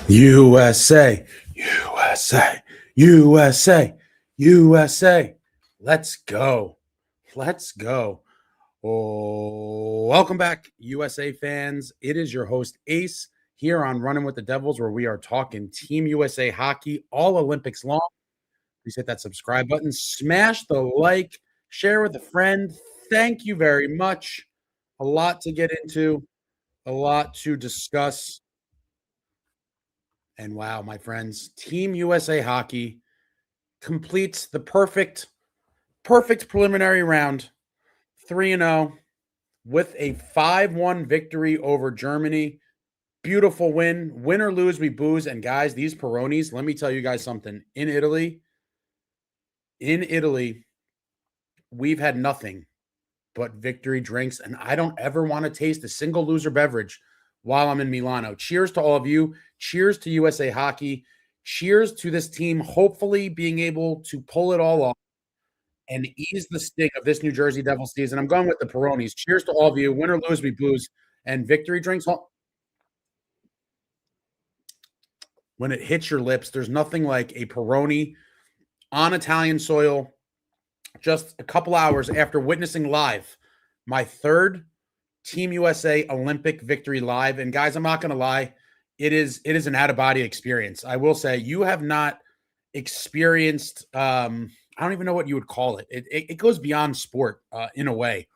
USA, USA, USA, USA. Let's go. Let's go. Oh, welcome back, USA fans. It is your host, Ace, here on Running with the Devils, where we are talking Team USA hockey, all Olympics long. Please hit that subscribe button, smash the like, share with a friend. Thank you very much. A lot to get into, a lot to discuss. And wow, my friends, Team USA hockey completes the perfect preliminary round, 3-0 with a 5-1 victory over Germany. Beautiful win. Win or lose, we booze. And guys, these Peronis, let me tell you guys something. In Italy, we've had nothing but victory drinks, and I don't ever want to taste a single loser beverage while I'm in Milano. Cheers to all of you. Cheers to USA hockey. Cheers to this team hopefully being able to pull it all off and ease the sting of this New Jersey Devils season. I'm going with the Peronis. Cheers to all of you. Win or lose, we booze. And victory drinks, when it hits your lips, there's nothing like a Peroni on Italian soil just a couple hours after witnessing live my third Team USA Olympic victory live. And guys, I'm not going to lie, it is an out-of-body experience. I will say you have not experienced, I don't even know what you would call it. It goes beyond sport in a way.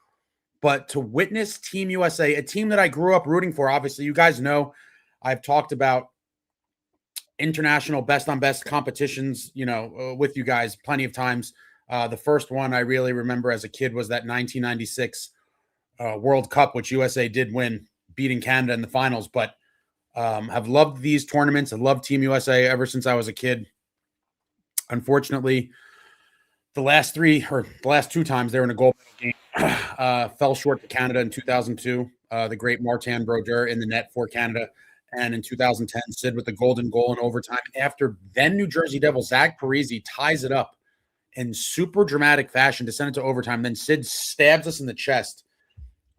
But to witness Team USA, a team that I grew up rooting for, obviously, you guys know I've talked about international best-on-best competitions, with you guys plenty of times. The first one I really remember as a kid was that 1996 World Cup, which USA did win, beating Canada in the finals. But have loved these tournaments. I've loved Team USA ever since I was a kid. Unfortunately, the last two times they were in a gold medal game, fell short to Canada in 2002. The great Martin Brodeur in the net for Canada. And in 2010, Sid with the golden goal in overtime. After then New Jersey Devil Zach Parise ties it up in super dramatic fashion to send it to overtime. Then Sid stabs us in the chest.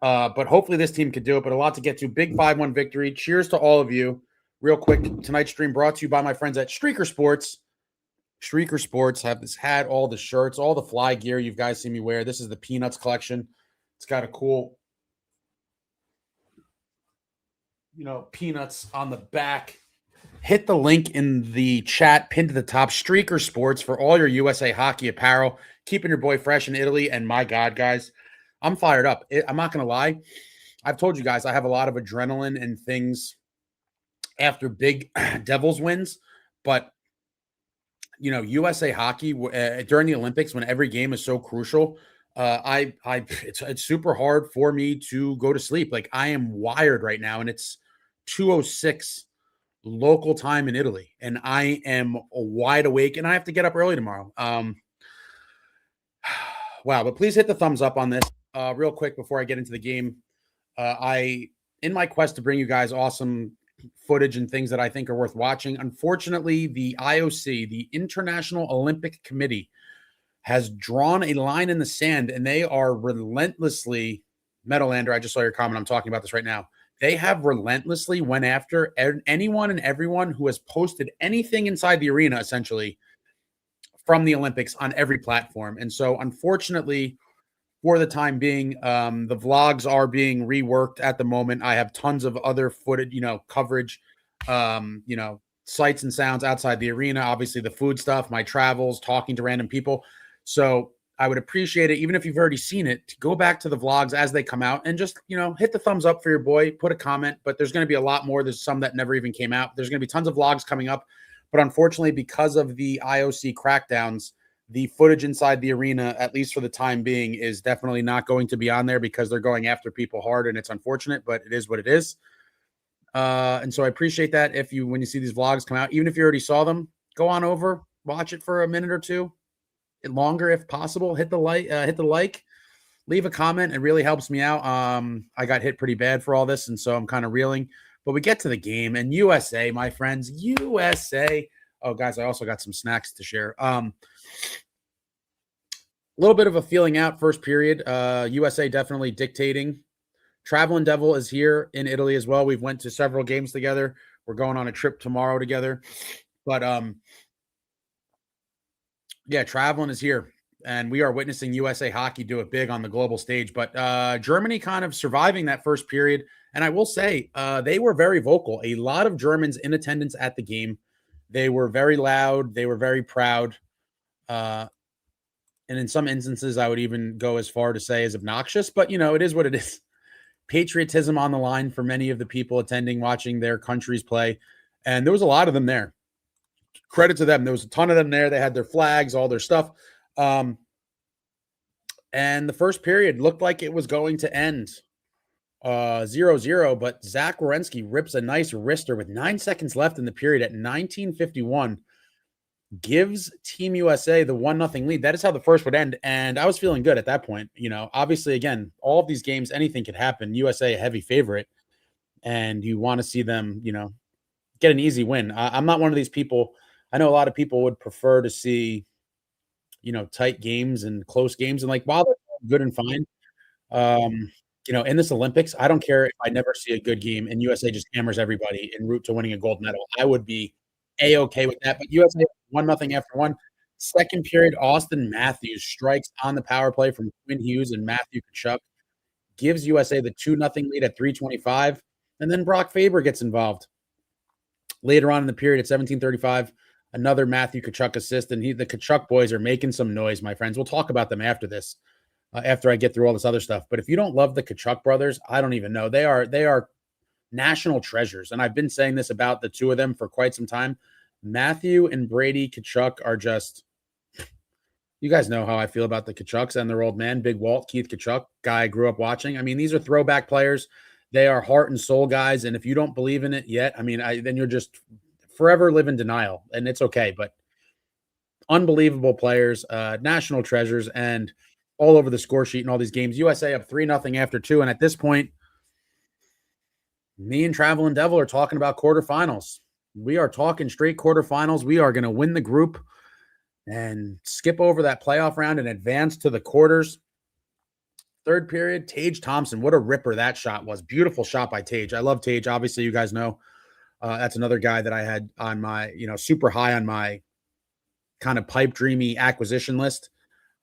But hopefully this team could do it. But a lot to get to. Big 5-1 victory. Cheers to all of you. Real quick, tonight's stream brought to you by my friends at Streaker Sports. Streaker Sports had all the shirts, all the fly gear you guys see me wear. This is the Peanuts collection. It's got a cool, Peanuts on the back. Hit the link in the chat, pinned to the top. Streaker Sports for all your USA hockey apparel. Keeping your boy fresh in Italy. And my God, guys, I'm fired up. I'm not going to lie. I've told you guys I have a lot of adrenaline and things after big Devils wins. But, USA hockey during the Olympics, when every game is so crucial, it's super hard for me to go to sleep. Like, I am wired right now, and it's 2:06 local time in Italy, and I am wide awake, and I have to get up early tomorrow. Wow, but please hit the thumbs up on this real quick before I get into the game. In my quest to bring you guys awesome footage and things that I think are worth watching, unfortunately, the IOC, the International Olympic Committee, has drawn a line in the sand, and they are relentlessly, Metalander, I just saw your comment, I'm talking about this right now. They have relentlessly went after anyone and everyone who has posted anything inside the arena, essentially, from the Olympics on every platform. And so, unfortunately, for the time being, the vlogs are being reworked at the moment. I have tons of other footage, coverage, sights and sounds outside the arena. Obviously, the food stuff, my travels, talking to random people. So I would appreciate it, even if you've already seen it, to go back to the vlogs as they come out and just, hit the thumbs up for your boy, put a comment. But there's going to be a lot more. There's some that never even came out. There's going to be tons of vlogs coming up. But unfortunately, because of the IOC crackdowns, the footage inside the arena, at least for the time being, is definitely not going to be on there because they're going after people hard, and it's unfortunate, but it is what it is. And so I appreciate that. When you see these vlogs come out, even if you already saw them, go on over, watch it for a minute or two, longer if possible. Hit the like, leave a comment. It really helps me out. I got hit pretty bad for all this, and so I'm kind of reeling. But we get to the game, and USA, my friends, USA. Oh, guys, I also got some snacks to share. A little bit of a feeling out first period. USA definitely dictating. Traveling Devil is here in Italy as well. We've went to several games together. We're going on a trip tomorrow together. But yeah, traveling is here. And we are witnessing USA hockey do it big on the global stage. But Germany kind of surviving that first period. And I will say, they were very vocal. A lot of Germans in attendance at the game. They were very loud. They were very proud. And in some instances, I would even go as far to say as obnoxious. But, it is what it is. Patriotism on the line for many of the people attending, watching their countries play. And there was a lot of them there. Credit to them. There was a ton of them there. They had their flags, all their stuff. And the first period looked like it was going to end 0-0, but Zach Werenski rips a nice wrister with 9 seconds left in the period at 19:51, gives Team USA the 1-0 lead. That is how the first would end, and I was feeling good at that point. Obviously, again, all of these games, anything could happen. USA a heavy favorite, and you want to see them, get an easy win. I'm not one of these people. I know a lot of people would prefer to see tight games and close games. And while they're good and fine, in this Olympics, I don't care if I never see a good game and USA just hammers everybody en route to winning a gold medal. I would be A-okay with that. But USA 1-0 after one. Second period, Auston Matthews strikes on the power play from Quinn Hughes and Matthew Tkachuk, gives USA the 2-0 lead at 3:25. And then Brock Faber gets involved. Later on in the period at 17:35, another Matthew Tkachuk assist, and the Tkachuk boys are making some noise, my friends. We'll talk about them after this, after I get through all this other stuff. But if you don't love the Tkachuk brothers, I don't even know. They are national treasures, and I've been saying this about the two of them for quite some time. Matthew and Brady Tkachuk are just – you guys know how I feel about the Tkachuks and their old man, Big Walt, Keith Tkachuk, guy I grew up watching. I mean, these are throwback players. They are heart and soul guys, and if you don't believe in it yet, then you're just – forever live in denial, and it's okay. But unbelievable players, national treasures, and all over the score sheet in all these games. USA up 3-0 after two, and at this point, me and Traveling Devil are talking about quarterfinals. We are talking straight quarterfinals. We are going to win the group and skip over that playoff round and advance to the quarters. Third period, Tage Thompson. What a ripper that shot was. Beautiful shot by Tage. I love Tage. Obviously, you guys know. That's another guy that I had on my, super high on my kind of pipe dreamy acquisition list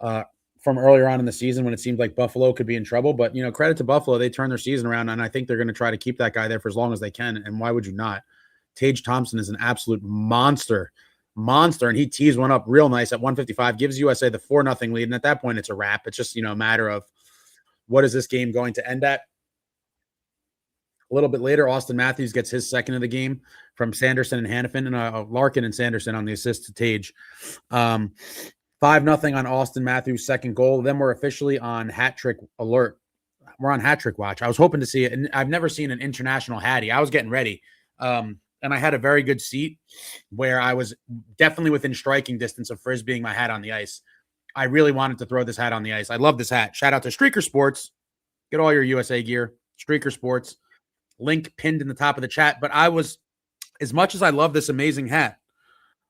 from earlier on in the season when it seemed like Buffalo could be in trouble. But, credit to Buffalo. They turned their season around, and I think they're going to try to keep that guy there for as long as they can. And why would you not? Tage Thompson is an absolute monster. And he tees one up real nice at 1:55, gives USA the 4-0 lead. And at that point, it's a wrap. It's just, a matter of what is this game going to end at? A little bit later, Auston Matthews gets his second of the game from Sanderson and Hannafin, and Larkin and Sanderson on the assist to Tage. 5-0 on Auston Matthews' second goal. Then we're officially on hat trick alert. We're on hat trick watch. I was hoping to see it, and I've never seen an international hattie. I was getting ready, and I had a very good seat where I was definitely within striking distance of frisbeeing my hat on the ice. I really wanted to throw this hat on the ice. I love this hat. Shout out to Streaker Sports. Get all your USA gear. Streaker Sports. Link pinned in the top of the chat. But I was, as much as I love this amazing hat,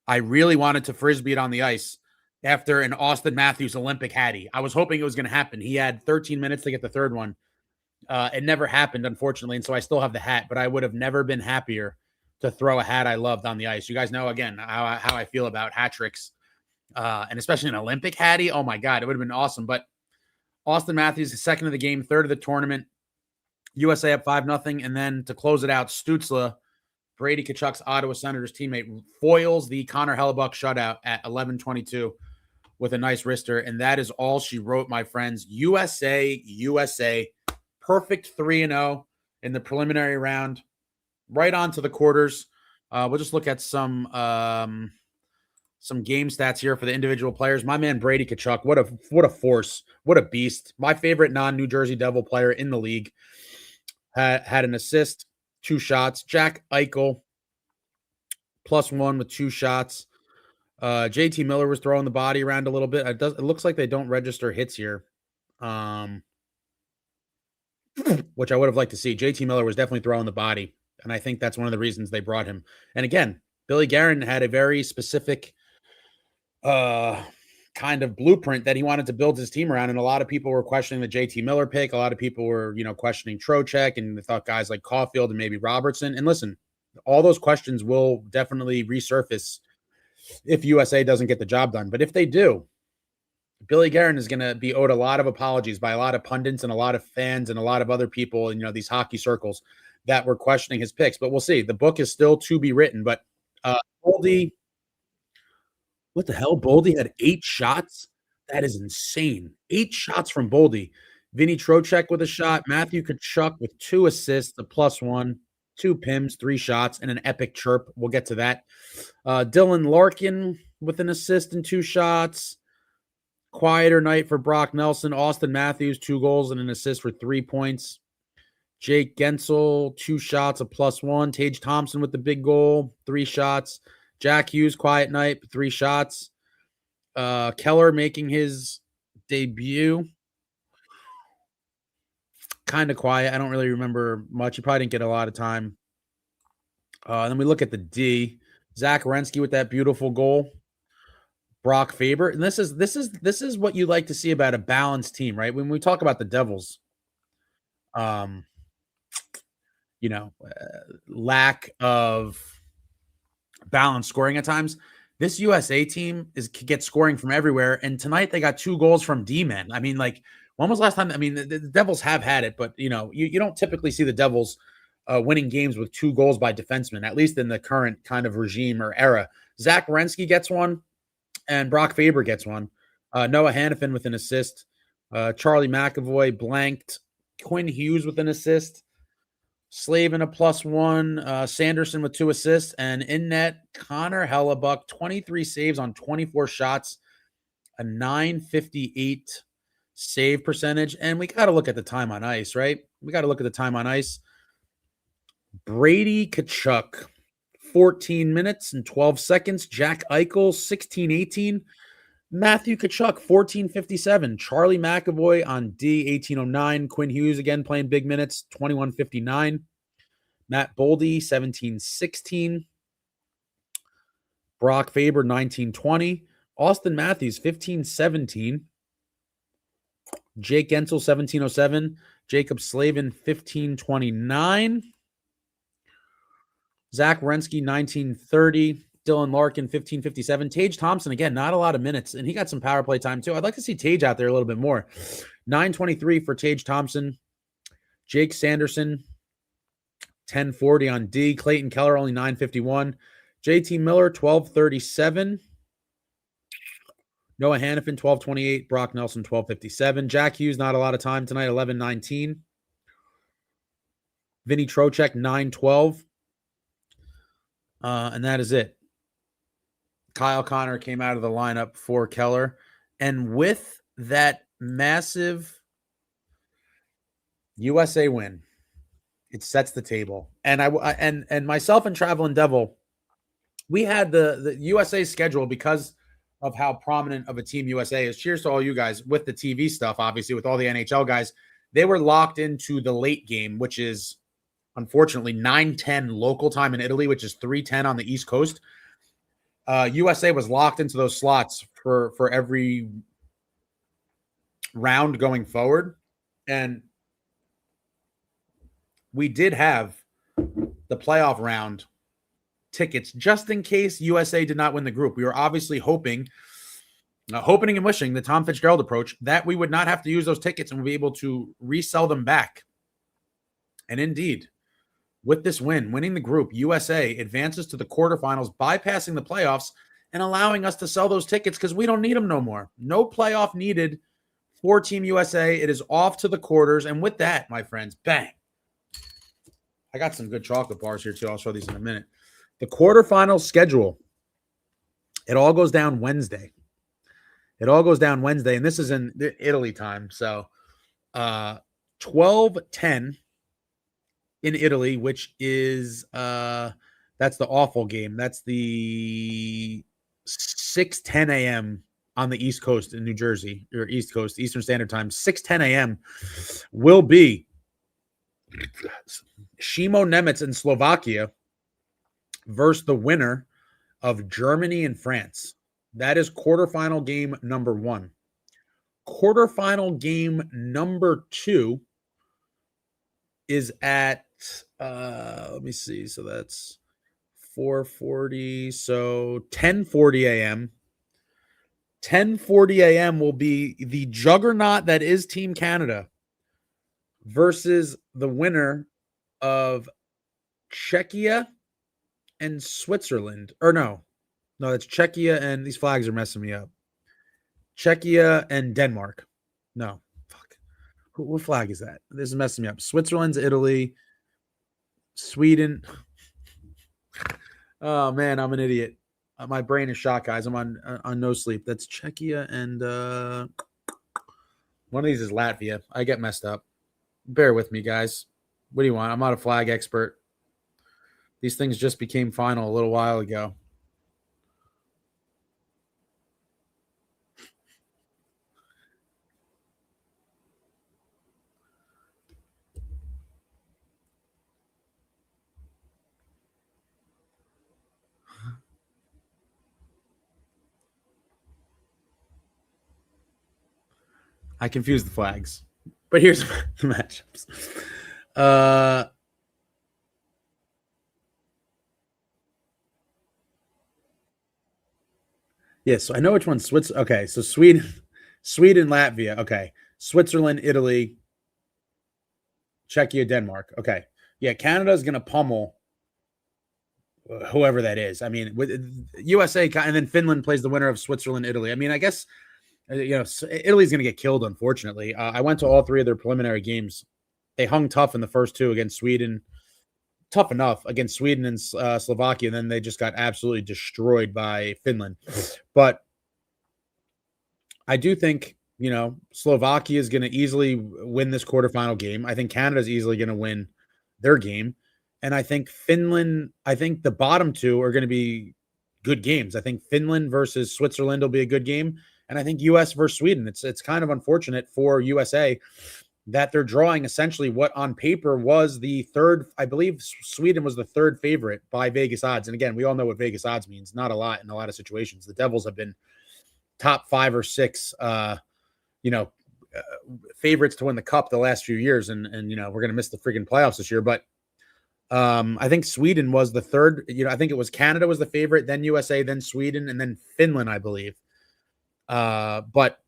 I really wanted to frisbee it on the ice after an Auston Matthews Olympic hattie. I was hoping it was going to happen. He had 13 minutes to get the third one. It never happened, unfortunately, and so I still have the hat, but I would have never been happier to throw a hat I loved on the ice. You guys know, again, how I feel about hat tricks, and especially an Olympic hattie. Oh, my God, it would have been awesome. But Auston Matthews, the second of the game, third of the tournament. USA up 5-0, and then to close it out, Stützle, Brady Tkachuk's Ottawa Senators teammate, foils the Connor Hellebuck shutout at 11:22 with a nice wrister, and that is all she wrote, my friends. USA, perfect 3-0 in the preliminary round, right on to the quarters. We'll just look at some game stats here for the individual players. My man Brady Tkachuk, what a force, what a beast. My favorite non-New Jersey Devil player in the league. Had an assist, 2 shots. Jack Eichel, +1 with 2 shots. JT Miller was throwing the body around a little bit. It looks like they don't register hits here, which I would have liked to see. JT Miller was definitely throwing the body, and I think that's one of the reasons they brought him. And again, Billy Guerin had a very specific kind of blueprint that he wanted to build his team around. And a lot of people were questioning the JT Miller pick. A lot of people were, questioning Trocheck, and they thought guys like Caulfield and maybe Robertson. And listen, all those questions will definitely resurface if USA doesn't get the job done. But if they do, Billy Guerin is going to be owed a lot of apologies by a lot of pundits and a lot of fans and a lot of other people in these hockey circles that were questioning his picks. But we'll see. The book is still to be written. But Boldy, what the hell? Boldy had 8 shots. That is insane. 8 shots from Boldy. Vinny Trocheck with a shot. Matthew Tkachuk with 2 assists, a +1, 2 PIMs, 3 shots, and an epic chirp. We'll get to that. Dylan Larkin with an assist and 2 shots. Quieter night for Brock Nelson. Auston Matthews, 2 goals and an assist for 3 points. Jake Gensel, 2 shots, a +1. Tage Thompson with the big goal, 3 shots. Jack Hughes, quiet night, 3 shots. Keller making his debut. Kind of quiet. I don't really remember much. He probably didn't get a lot of time. Then we look at the D. Zach Werenski with that beautiful goal. Brock Faber, and this is what you like to see about a balanced team, right? When we talk about the Devils, lack of balanced scoring at times. This USA team gets scoring from everywhere, and tonight they got 2 goals from D-men. I mean, like, when was the last time? I mean, the Devils have had it, but you don't typically see the Devils winning games with 2 goals by defensemen, at least in the current kind of regime or era. Zach Werenski gets one, and Brock Faber gets one. Noah Hannafin with an assist. Charlie McAvoy blanked. Quinn Hughes with an assist. Slavin a +1. Sanderson with 2 assists. And in net, Connor Hellebuck, 23 saves on 24 shots. A .958 save percentage. And we got to look at the time on ice, right? We got to look at the time on ice. Brady Tkachuk, 14 minutes and 12 seconds. Jack Eichel, 16:18. Matthew Tkachuk, 14:57. Charlie McAvoy on D, 18:09. Quinn Hughes again playing big minutes, 21:59. Matt Boldy, 17:16. Brock Faber, 19:20. Auston Matthews, 15:17. Jake Gensel, 17:07. Jacob Slavin, 15:29. Zach Werenski, 19:30. Dylan Larkin, 15:57. Tage Thompson, again, not a lot of minutes, and he got some power play time too. I'd like to see Tage out there a little bit more. 9:23 for Tage Thompson. Jake Sanderson, 10:40 on D. Clayton Keller, only 9:51. JT Miller, 12:37. Noah Hannafin, 12:28. Brock Nelson, 12:57. Jack Hughes, not a lot of time tonight, 11:19. Vinny Trocheck, 9:12. And that is it. Kyle Connor came out of the lineup for Keller. And with that massive USA win, it sets the table. And and myself and Traveling Devil, we had the USA schedule because of how prominent of a team USA is. Cheers to all you guys with the TV stuff, obviously, with all the NHL guys. They were locked into the late game, which is unfortunately 9:10 local time in Italy, which is 3:10 on the East Coast. USA was locked into those slots for every round going forward. And we did have the playoff round tickets just in case USA did not win the group. We were obviously hoping and wishing, the Tom Fitzgerald approach, that we would not have to use those tickets and we'd be able to resell them back. And indeed, with this win, winning the group, USA advances to the quarterfinals, bypassing the playoffs and allowing us to sell those tickets because we don't need them no more. No playoff needed for Team USA. It is off to the quarters. And with that, my friends, bang. I got some good chocolate bars here too. I'll show these in a minute. The quarterfinal schedule, it all goes down Wednesday. And this is in Italy time. So 12:10 in Italy, which is that's the awful game. That's the 6:10 a.m. on the East Coast in New Jersey, or East Coast, Eastern Standard Time. 6:10 a.m. will be Shimo Nemec in Slovakia versus the winner of Germany and France. That is quarterfinal game number 1. Quarterfinal game number 2 is at let me see. So that's 4:40, so 10:40 a.m. 10:40 a.m. will be the juggernaut that is Team Canada versus the winner of Czechia and Switzerland. Or no, that's Czechia, and these flags are messing me up. Czechia and Denmark. No, fuck. What flag is that? This is messing me up. Switzerland's Italy. Sweden. Oh man, I'm an idiot. My brain is shot, guys. I'm on no sleep. That's Czechia and one of these is Latvia. I get messed up. Bear with me, guys. What do you want? I'm not a flag expert. These things just became final a little while ago. I confused the flags. But here's the matchups. Yes, so I know which one's Switzerland. Okay, so Sweden, Latvia. Okay, Switzerland, Italy, Czechia, Denmark. Okay, yeah, Canada is going to pummel whoever that is. I mean, with USA, and then Finland plays the winner of Switzerland, Italy. I mean, I guess Italy's going to get killed. Unfortunately, I went to all three of their preliminary games. They hung tough in the first two against Sweden. Tough enough against Sweden and Slovakia, and then they just got absolutely destroyed by Finland. But I do think, Slovakia is going to easily win this quarterfinal game. I think Canada is easily going to win their game. And I think the bottom two are going to be good games. I think Finland versus Switzerland will be a good game. And I think US versus Sweden. It's kind of unfortunate for USA that they're drawing essentially what on paper was the third. I believe Sweden was the third favorite by Vegas odds. And again, we all know what Vegas odds means. Not a lot in a lot of situations. The Devils have been top 5 or 6, favorites to win the cup the last few years. And we're going to miss the freaking playoffs this year. But I think Sweden was the third. I think it was Canada was the favorite, then USA, then Sweden, and then Finland, I believe. But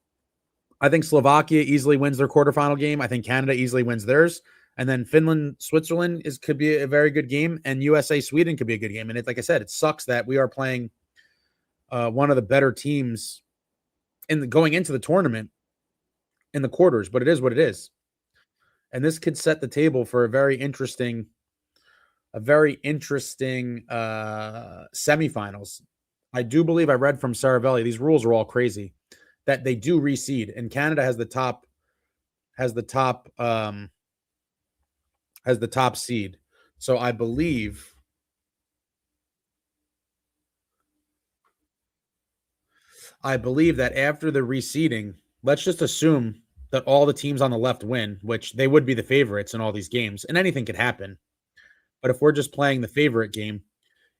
I think Slovakia easily wins their quarterfinal game. I think Canada easily wins theirs. And then Finland, Switzerland could be a very good game. And USA, Sweden could be a good game. And like I said, it sucks that we are playing one of the better teams going into the tournament in the quarters. But it is what it is. And this could set the table for a very interesting semifinals. I do believe I read from Saravelli, these rules are all crazy, that they do reseed, and Canada has the top seed. So I believe that after the reseeding, let's just assume that all the teams on the left win, which they would be the favorites in all these games, and anything could happen. But if we're just playing the favorite game,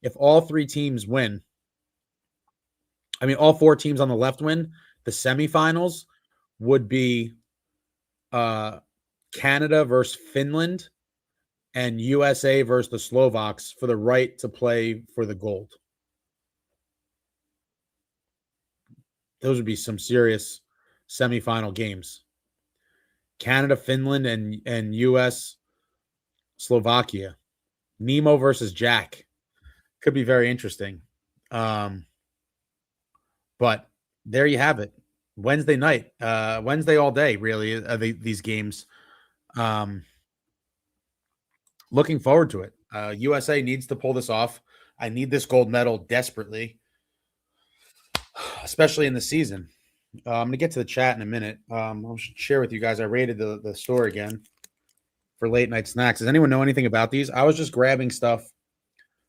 if all three teams win, all four teams on the left win, the semifinals would be Canada versus Finland and USA versus the Slovaks for the right to play for the gold. Those would be some serious semifinal games. Canada, Finland, and US, Slovakia. Nemo versus Jack. Could be very interesting. But there you have it. Wednesday night, Wednesday all day, really, these games. Looking forward to it. USA needs to pull this off. I need this gold medal desperately, especially in the season. I'm going to get to the chat in a minute. I'll share with you guys. I rated the store again for late night snacks. Does anyone know anything about these? I was just grabbing stuff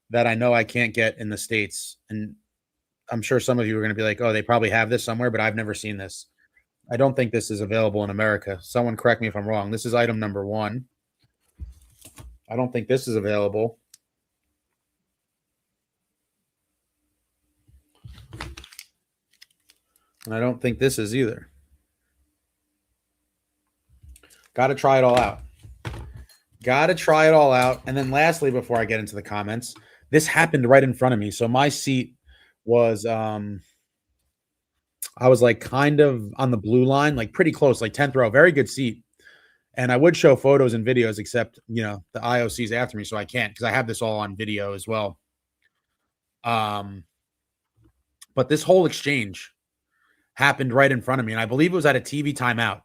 that I know I can't get in the States. And I'm sure some of you are going to be like, oh, they probably have this somewhere, but I've never seen this. I don't think this is available in America. Someone correct me if I'm wrong. This is item number 1. I don't think this is available. And I don't think this is either. Got to try it all out. And then lastly, before I get into the comments, This happened right in front of me. So my seat was I was like kind of on the blue line, like pretty close, like 10th row, very good seat. And I would show photos and videos, except the IOC's after me, so I can't because I have this all on video as well. Um, but this whole exchange happened right in front of me, and I believe it was at a TV timeout.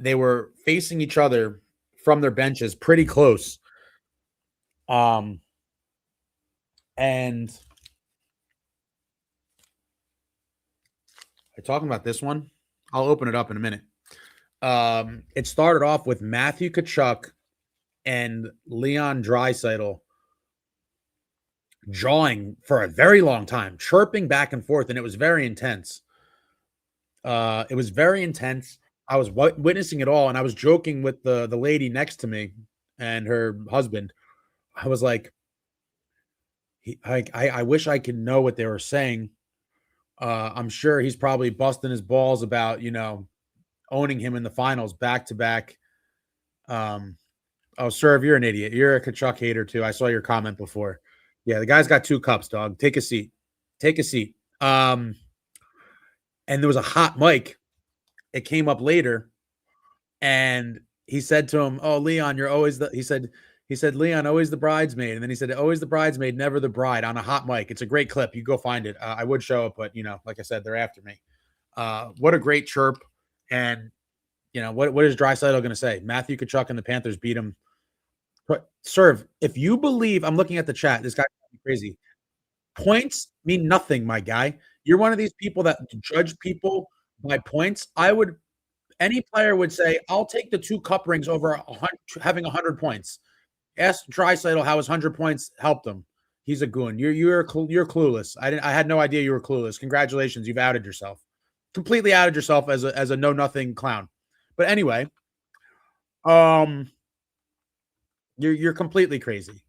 They were facing each other from their benches pretty close. And are talking about this one? I'll open it up in a minute. It started off with Matthew Tkachuk and Leon Draisaitl jawing for a very long time, chirping back and forth, and it was very intense. It was very intense. I was witnessing it all, and I was joking with the lady next to me and her husband. I was like, I wish I could know what they were saying. I'm sure he's probably busting his balls about owning him in the finals back to back. Oh, Serve, you're an idiot. You're a Tkachuk hater too. I saw your comment before. Yeah, the guy's got 2 cups, dog. Take a seat. Take a seat. And there was a hot mic. It came up later, and he said to him, "Oh, Leon, you're always the." He said, "Leon, always the bridesmaid," and then he said, "Always the bridesmaid, never the bride." On a hot mic. It's a great clip. You go find it. I would show it, but like I said, they're after me. What a great chirp, and what is Draisaitl going to say? Matthew Tkachuk and the Panthers beat him. But Serve, if you believe, I'm looking at the chat. This guy's crazy. Points mean nothing, my guy. You're one of these people that judge people by points. Any player would say, "I'll take the 2 cup rings over having 100 points." Ask Draisaitl how his 100 points helped him. He's a goon. You're clueless. I had no idea you were clueless. Congratulations, you've outed yourself. Completely outed yourself as a know nothing clown. But anyway, you're completely crazy.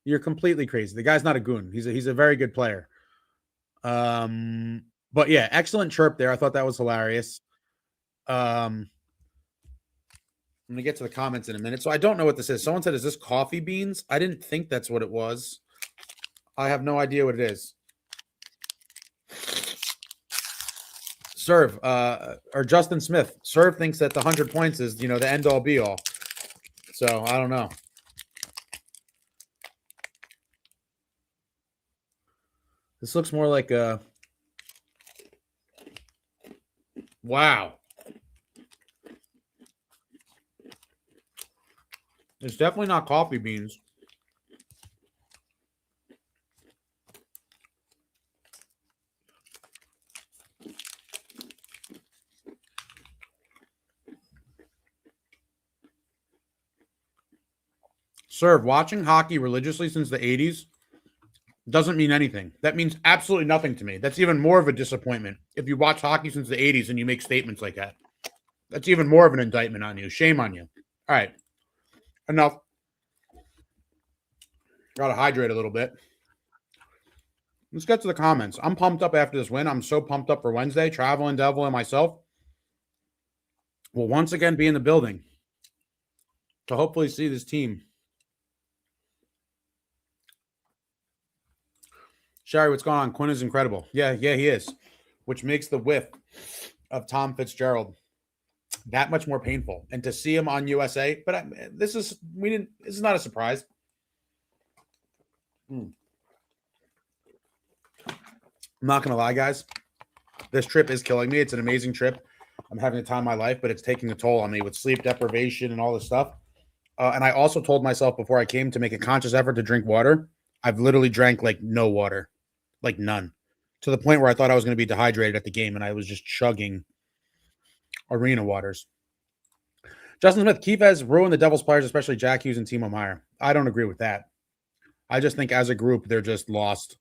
You're completely crazy. The guy's not a goon. He's a very good player. But yeah, excellent chirp there. I thought that was hilarious. I'm gonna get to the comments in a minute. So I don't know what this is. Someone said, "Is this coffee beans?" I didn't think that's what it was. I have no idea what it is. Serve, or Justin Smith. Serve thinks that the 100 points is, the end all be all. So I don't know. This looks more like a. Wow. It's definitely not coffee beans. Serve, watching hockey religiously since the 80s doesn't mean anything. That means absolutely nothing to me. That's even more of a disappointment. If you watch hockey since the 80s and you make statements like that, that's even more of an indictment on you. Shame on you. All right. Enough. Got to hydrate a little bit. Let's get to the comments. I'm pumped up after this win. I'm so pumped up for Wednesday. Traveling Devil and myself will once again be in the building to hopefully see this team. Sherry, what's going on? Quinn is incredible. Yeah, he is. Which makes the whiff of Tom Fitzgerald that much more painful. And to see him on USA, but this is not a surprise. I'm not going to lie, guys. This trip is killing me. It's an amazing trip. I'm having the time of my life, but it's taking a toll on me with sleep deprivation and all this stuff. And I also told myself before I came to make a conscious effort to drink water. I've literally drank like no water, like none, to the point where I thought I was going to be dehydrated at the game, and I was just chugging arena waters. Justin Smith, Keefe has ruined the Devils players, especially Jack Hughes and Timo Meier. I don't agree with that. I just think as a group, they're just lost.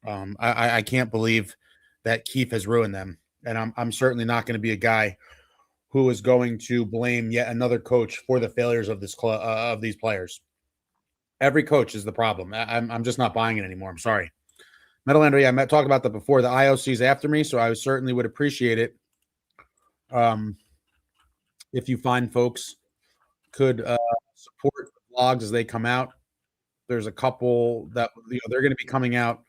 I can't believe that Keefe has ruined them. And I'm certainly not going to be a guy who is going to blame yet another coach for the failures of this of these players. Every coach is the problem. I'm just not buying it anymore. I'm sorry. Metalander, yeah, I talked about that before. The IOC's after me, so I certainly would appreciate it. If you find folks could support the vlogs as they come out. There's a couple that they're going to be coming out.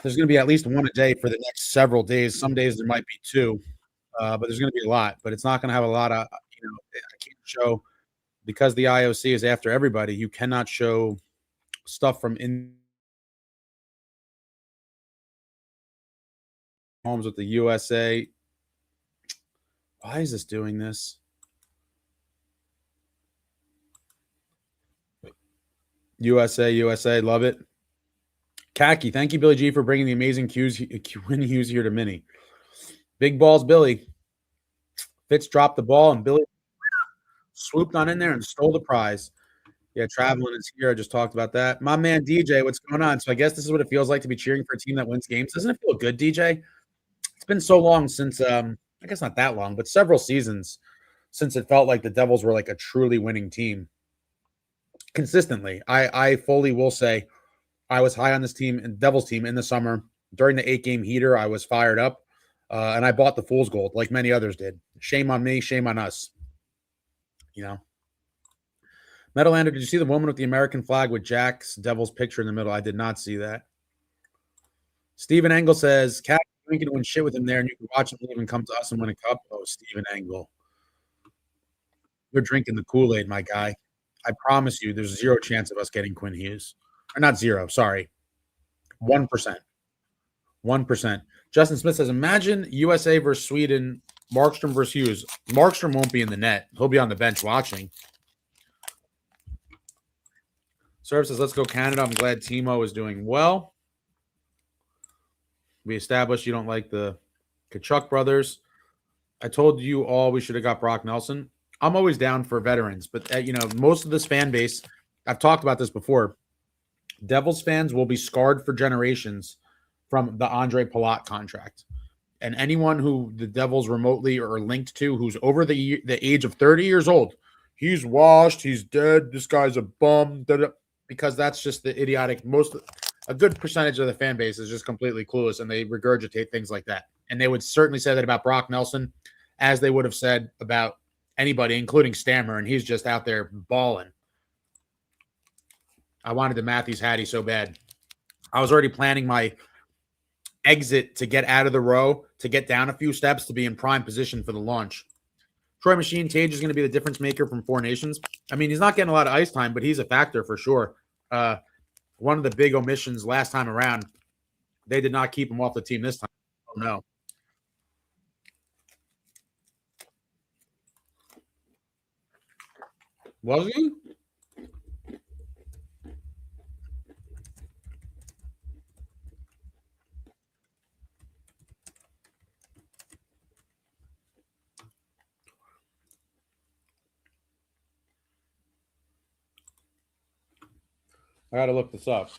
There's going to be at least one a day for the next several days. Some days there might be two, but there's going to be a lot. But it's not going to have a lot of, I can't show because the IOC is after everybody. You cannot show stuff from in homes with the USA. Why is this doing this? USA, love it. Khaki, thank you, Billy G, for bringing the amazing Quinn Hughes here to Mini. Big balls, Billy. Fitz dropped the ball, and Billy swooped on in there and stole the prize. Yeah, traveling is here. I just talked about that. My man DJ, what's going on? So I guess this is what it feels like to be cheering for a team that wins games. Doesn't it feel good, DJ? It's been so long since, I guess not that long, but several seasons since it felt like the Devils were like a truly winning team consistently. I fully will say I was high on this team and Devils team in the summer. During the 8-game heater, I was fired up, and I bought the fool's gold like many others did. Shame on me, shame on us. Metalander, did you see the woman with the American flag with Jack's Devils picture in the middle? I did not see that. Stephen Engel says, Cat, you can win shit with him there, and you can watch him leave and come to us and win a cup. Oh, Stephen Engel. You're drinking the Kool-Aid, my guy. I promise you there's zero chance of us getting Quinn Hughes. Or not zero, sorry. 1%. 1%. Justin Smith says, imagine USA versus Sweden, Markstrom versus Hughes. Markstrom won't be in the net. He'll be on the bench watching. Serve says, let's go Canada. I'm glad Timo is doing well. We established you don't like the Tkachuk brothers. I told you all we should have got Brock Nelson. I'm always down for veterans, but most of this fan base, I've talked about this before. Devils fans will be scarred for generations from the Andre Palat contract. And anyone who the Devils remotely are linked to who's over the age of 30 years old, he's washed, he's dead, this guy's a bum, because that's just the idiotic. A good percentage of the fan base is just completely clueless, and they regurgitate things like that. And they would certainly say that about Brock Nelson, as they would have said about anybody, including Stammer, and he's just out there balling. I wanted the Matthews Hattie so bad. I was already planning my exit to get out of the row, to get down a few steps, to be in prime position for the launch. Troy Machine Tage is going to be the difference maker from Four Nations. I mean, he's not getting a lot of ice time, but he's a factor for sure. One of the big omissions last time around, they did not keep him off the team this time. Oh, no. Was he? I got to look this up.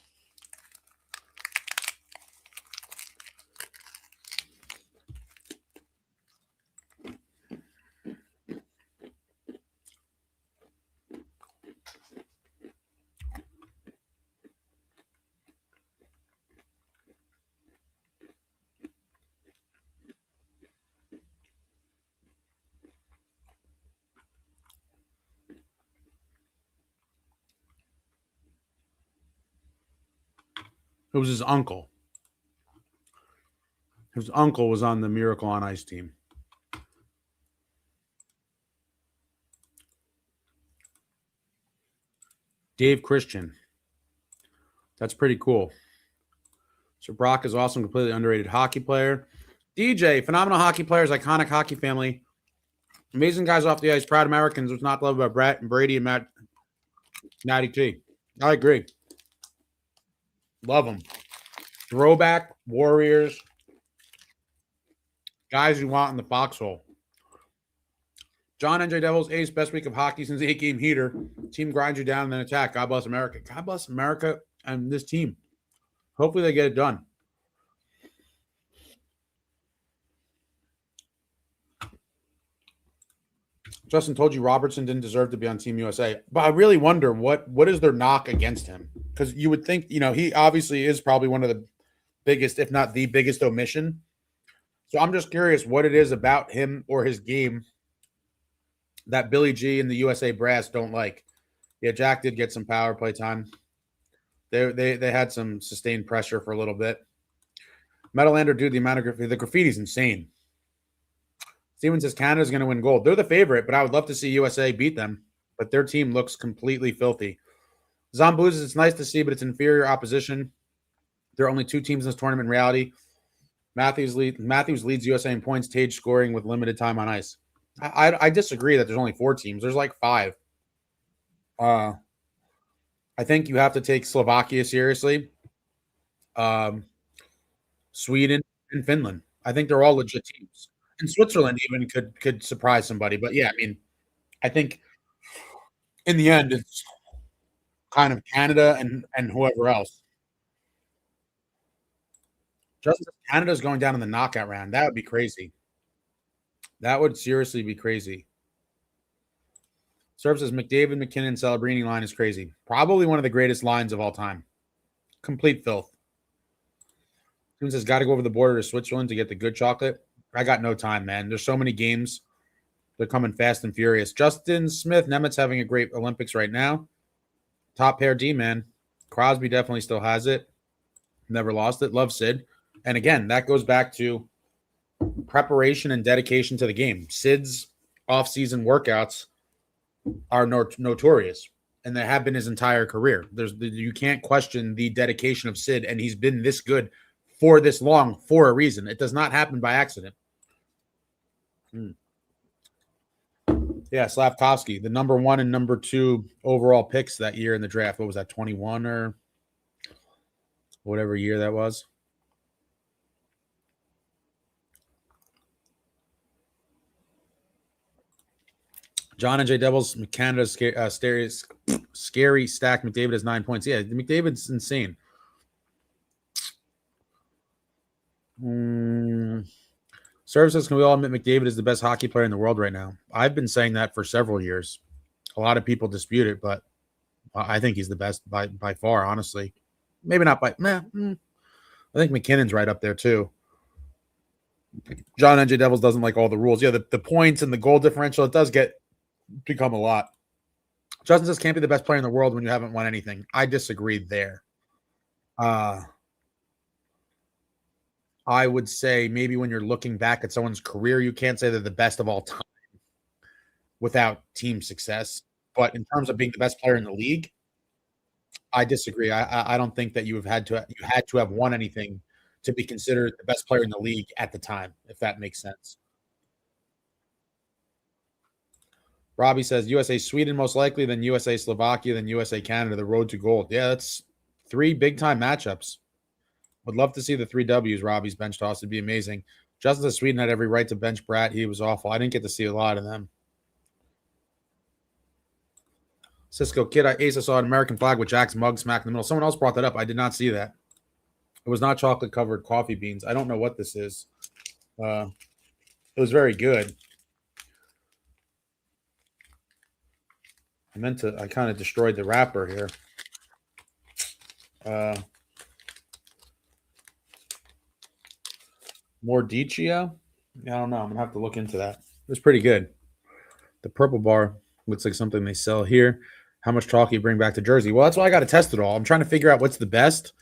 It was his uncle. His uncle was on the Miracle on Ice team. Dave Christian. That's pretty cool. So Brock is awesome, completely underrated hockey player. DJ, phenomenal hockey players, iconic hockey family. Amazing guys off the ice, proud Americans. What's not loved about Brett and Brady and Matty T. I agree. Love them. Throwback warriors. Guys you want in the foxhole. John NJ Devils, ace, best week of hockey since the 8-game heater. Team grinds you down and then attack. God bless America. God bless America and this team. Hopefully they get it done. Justin told you Robertson didn't deserve to be on Team USA. But I really wonder what is their knock against him? Because you would think, he obviously is probably one of the biggest, if not the biggest omission. So I'm just curious what it is about him or his game that Billy G and the USA brass don't like. Yeah, Jack did get some power play time. They had some sustained pressure for a little bit. Metalander, dude, the amount of the graffiti's insane. Steven says Canada's going to win gold. They're the favorite, but I would love to see USA beat them. But their team looks completely filthy. Zomboos, it's nice to see, but it's inferior opposition. There are only 2 teams in this tournament in reality. Matthews leads USA in points, Tage scoring with limited time on ice. I disagree that there's only 4 teams. There's like 5. I think you have to take Slovakia seriously. Sweden and Finland. I think they're all legit teams. And Switzerland even could surprise somebody. But yeah, I mean, I think in the end it's kind of Canada and whoever else. Just Canada's going down in the knockout round. That would be crazy. That would seriously be crazy. Serve says McDavid, McKinnon, Celebrini line is crazy. Probably one of the greatest lines of all time. Complete filth. Soon says got to go over the border to Switzerland to get the good chocolate. I got no time, man. There's so many games. They're coming fast and furious. Justin Smith, Nemitz having a great Olympics right now. Top pair D, man. Crosby definitely still has it. Never lost it. Love Sid. And again, that goes back to preparation and dedication to the game. Sid's off-season workouts are notorious, and they have been his entire career. You can't question the dedication of Sid, and he's been this good for this long for a reason. It does not happen by accident. Yeah, Slavkovsky, the number 1 and number 2 overall picks that year in the draft. What was that, 21 or whatever year that was? John and J Devils, Canada's scary stack. McDavid has 9 points. Yeah, McDavid's insane. Services, can we all admit McDavid is the best hockey player in the world right now? I've been saying that for several years. A lot of people dispute it, but I think he's the best by far, honestly. Maybe not by. I think McKinnon's right up there, too. John NJ Devils doesn't like all the rules. Yeah, the points and the goal differential, it does become a lot. Justin says can't be the best player in the world when you haven't won anything. I disagree there. I would say maybe when you're looking back at someone's career, you can't say they're the best of all time without team success. But in terms of being the best player in the league, I disagree. I don't think that you had to have won anything to be considered the best player in the league at the time, if that makes sense. Robbie says USA Sweden most likely, then USA Slovakia, then USA Canada, the road to gold. Yeah, that's 3 big-time matchups. Would love to see the 3 W's. Robbie's bench toss. It'd be amazing. Justin says Sweden had every right to bench Bratt. He was awful. I didn't get to see a lot of them. Cisco Kid, I saw an American flag with Jack's mug smack in the middle. Someone else brought that up. I did not see that. It was not chocolate-covered coffee beans. I don't know what this is. It was very good. I kind of destroyed the wrapper here. More Dichia? I don't know. I'm going to have to look into that. It was pretty good. The purple bar looks like something they sell here. How much chalk you bring back to Jersey? Well, that's why I got to test it all. I'm trying to figure out what's the best.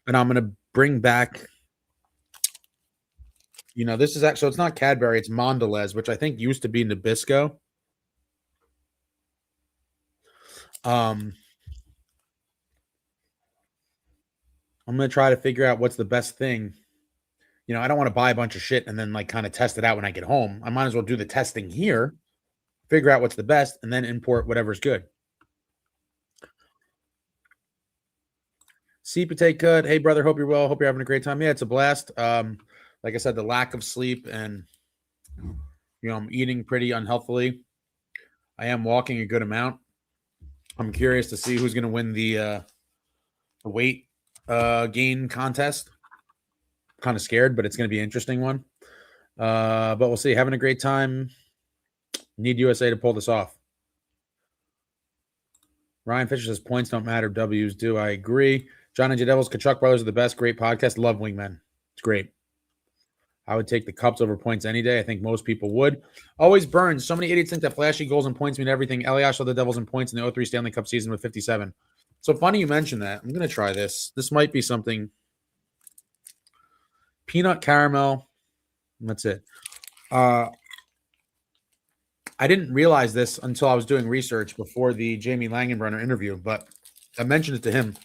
And I'm going to bring back, this is actually, so it's not Cadbury, it's Mondelez, which I think used to be Nabisco. I'm going to try to figure out what's the best thing. I don't want to buy a bunch of shit and then kind of test it out when I get home. I might as well do the testing here, figure out what's the best, and then import whatever's good. Pate Cut. Hey, brother. Hope you're well. Hope you're having a great time. Yeah, it's a blast. Like I said, the lack of sleep and, I'm eating pretty unhealthily. I am walking a good amount. I'm curious to see who's going to win the weight gain contest. Kind of scared, but it's going to be an interesting one. But we'll see. Having a great time. Need USA to pull this off. Ryan Fisher says points don't matter. W's do. I agree. John and J Devils, Tkachuk brothers are the best. Great podcast. Love Wingmen. It's great. I would take the Cups over points any day. I think most people would. Always Burns. So many idiots think that flashy goals and points mean everything. Elias led the Devils in points in the 03 Stanley Cup season with 57. So funny you mentioned that. I'm going to try this. This might be something. Peanut caramel. That's it. I didn't realize this until I was doing research before the Jamie Langenbrunner interview, but I mentioned it to him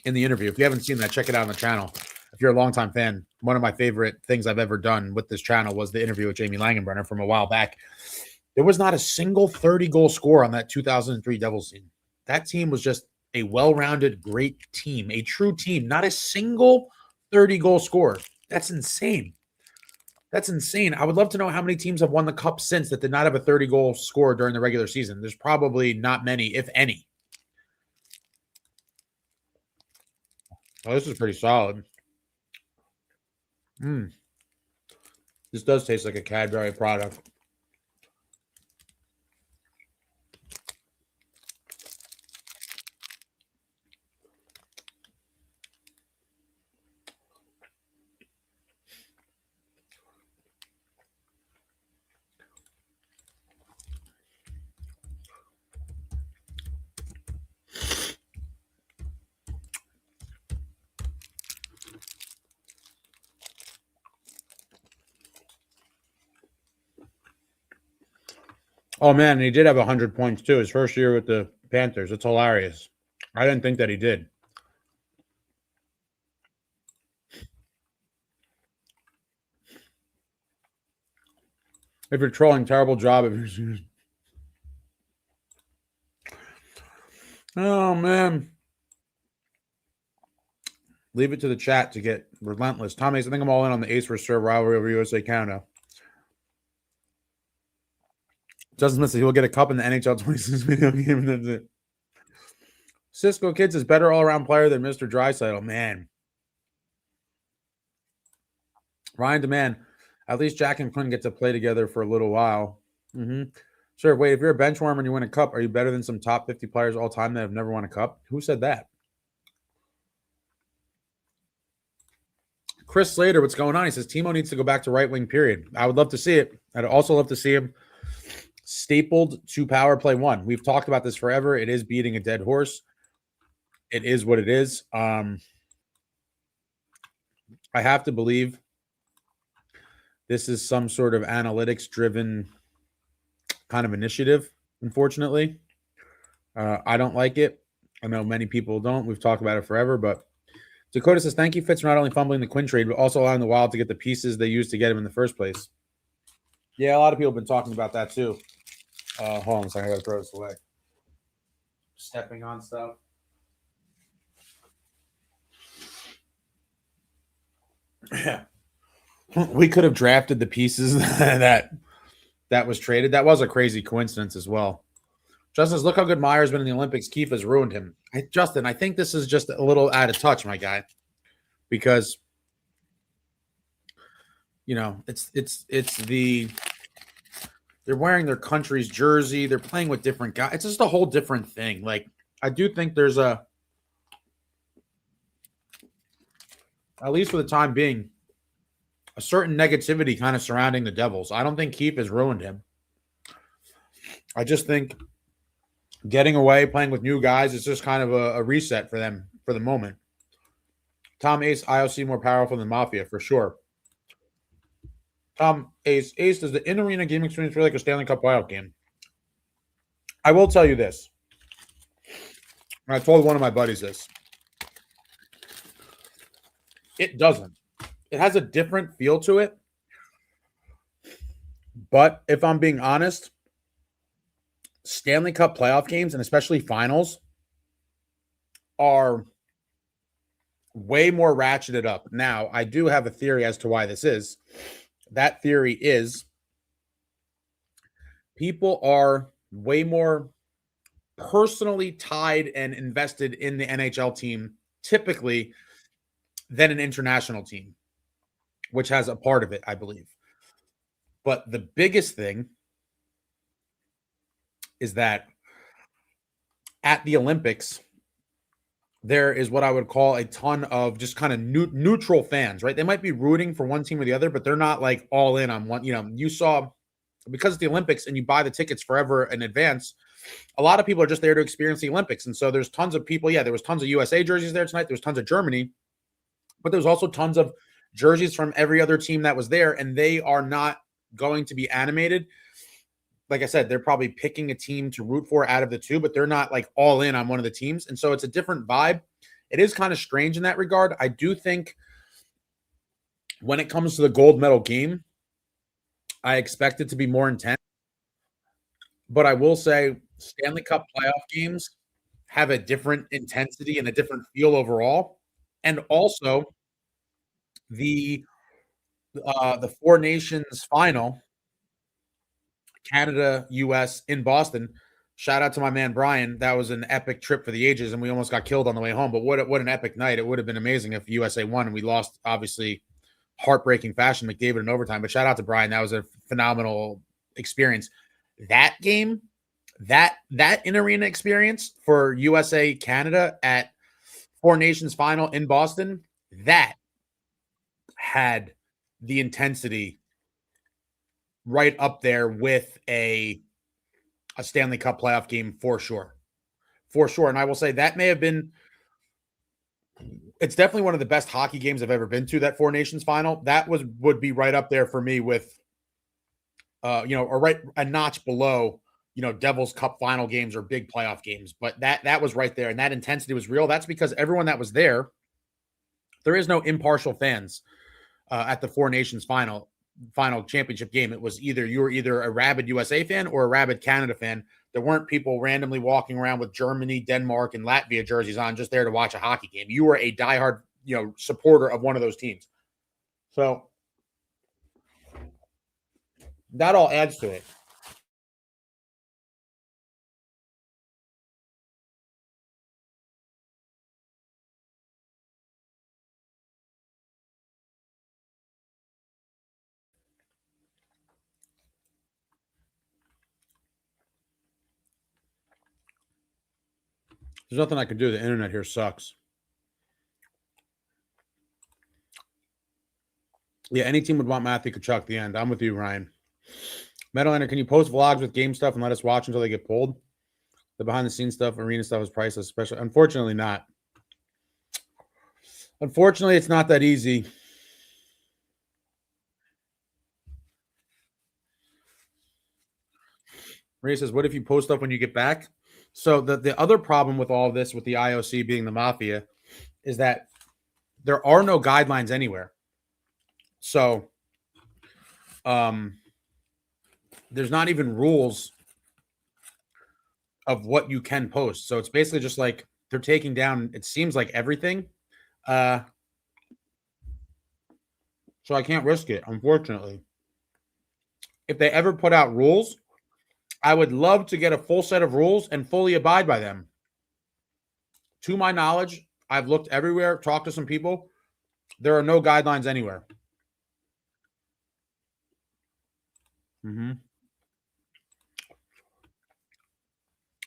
in the interview. If you haven't seen that, check it out on the channel. If you're a longtime fan, one of my favorite things I've ever done with this channel was the interview with Jamie Langenbrunner from a while back. There was not a single 30-goal scorer on that 2003 Devils team. That team was just a well-rounded, great team, a true team, not a single 30-goal scorer. That's insane. That's insane. I would love to know how many teams have won the Cup since that did not have a 30-goal score during the regular season. There's probably not many, if any. Oh, this is pretty solid. This does taste like a Cadbury product. Oh, man, and he did have 100 points, too. His first year with the Panthers. It's hilarious. I didn't think that he did. If you're trolling, terrible job. Oh, man. Leave it to the chat to get relentless. Tom Ace, I think I'm all in on the Ace versus Serve rivalry over USA Canada. Justin Smith says he'll get a cup in the NHL 26 video game. That's it. Cisco Kids is better all-around player than Mr. Draisaitl. Man. Ryan Demand. At least Jack and Quinn get to play together for a little while. Sure. Wait, if you're a bench warmer and you win a cup, are you better than some top 50 players all time that have never won a cup? Who said that? Chris Slater, what's going on? He says Timo needs to go back to right wing, period. I would love to see it. I'd also love to see him stapled to power play one. We've talked about this forever. It is beating a dead horse. It is what it is. I have to believe this is some sort of analytics driven kind of initiative, unfortunately. I don't like it. I know many people don't. We've talked about it forever, but Dakota says, thank you, Fitz, for not only fumbling the Quinn trade, but also allowing the Wild to get the pieces they used to get him in the first place. Yeah, a lot of people have been talking about that too. Hold on a second. I got to throw this away. Stepping on stuff. Yeah. We could have drafted the pieces that was traded. That was a crazy coincidence as well. Justin says, look how good Meyer's been in the Olympics. Keefe has ruined him. Justin, I think this is just a little out of touch, my guy, because you know it's they're wearing their country's jersey. They're playing with different guys. It's just a whole different thing. Like I do think there's at least for the time being, a certain negativity kind of surrounding the Devils. I don't think Keefe has ruined him. I just think getting away, playing with new guys, is just kind of a reset for them for the moment. Tom Ace, IOC more powerful than Mafia, for sure. Tom Ace, does the in-arena game experience feel like a Stanley Cup playoff game? I will tell you this. I told one of my buddies this. It doesn't. It has a different feel to it. But if I'm being honest, Stanley Cup playoff games, and especially finals, are way more ratcheted up. Now, I do have a theory as to why this is. That theory is people are way more personally tied and invested in the NHL team typically than an international team, which has a part of it, I believe. But the biggest thing is that at the Olympics, there is what I would call a ton of just kind of neutral fans, right? They might be rooting for one team or the other, but they're not like all in on one. You saw, because it's the Olympics and you buy the tickets forever in advance, a lot of people are just there to experience the Olympics. And so there's tons of people. Yeah, there was tons of USA jerseys there tonight. There was tons of Germany, but there's also tons of jerseys from every other team that was there, and they are not going to be animated. Like I said, they're probably picking a team to root for out of the two, but they're not like all in on one of the teams. And so it's a different vibe. It is kind of strange in that regard. I do think when it comes to the gold medal game, I expect it to be more intense. But I will say Stanley Cup playoff games have a different intensity and a different feel overall. And also the Four Nations final, Canada, US in Boston. Shout out to my man Brian. That was an epic trip for the ages, and we almost got killed on the way home. But what an epic night! It would have been amazing if USA won, and we lost, obviously, heartbreaking fashion, McDavid in overtime. But shout out to Brian. That was a phenomenal experience. That game, that in arena experience for USA Canada at Four Nations final in Boston, that had the intensity right up there with a Stanley Cup playoff game for sure. For sure. And I will say that may have been, it's definitely one of the best hockey games I've ever been to, that Four Nations final. That would be right up there for me with or right a notch below, Devils Cup final games or big playoff games. But that was right there. And that intensity was real. That's because everyone that was there is no impartial fans at the Four Nations final championship game. It was you were either a rabid USA fan or a rabid Canada fan. There weren't people randomly walking around with Germany, Denmark, and Latvia jerseys on just there to watch a hockey game. You were a diehard, supporter of one of those teams. So that all adds to it. There's nothing I can do. The internet here sucks. Yeah, any team would want Matthew Tkachuk. The end. I'm with you, Ryan. Meadowlander, can you post vlogs with game stuff and let us watch until they get pulled? The behind the scenes stuff, arena stuff is priceless, especially. Unfortunately, not. Unfortunately, it's not that easy. Ray says, what if you post stuff when you get back? So the other problem with all of this, with the IOC being the mafia, is that there are no guidelines anywhere. So there's not even rules of what you can post. So it's basically just like they're taking down, it seems like, everything. So I can't risk it, unfortunately. If they ever put out rules, I would love to get a full set of rules and fully abide by them. To my knowledge, I've looked everywhere, talked to some people. There are no guidelines anywhere. Mm-hmm.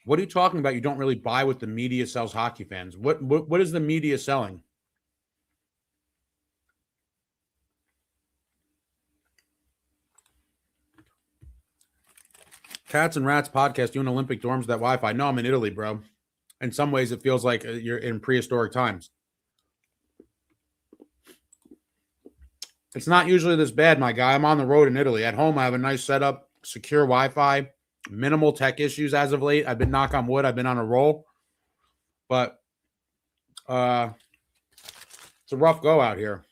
What are you talking about? You don't really buy what the media sells hockey fans. What is the media selling? Cats and Rats podcast doing Olympic dorms that Wi-Fi. No, I'm in Italy, bro. In some ways, it feels like you're in prehistoric times. It's not usually this bad, my guy. I'm on the road in Italy. At home, I have a nice setup, secure Wi-Fi, minimal tech issues as of late. I've been, knock on wood, I've been on a roll. But it's a rough go out here.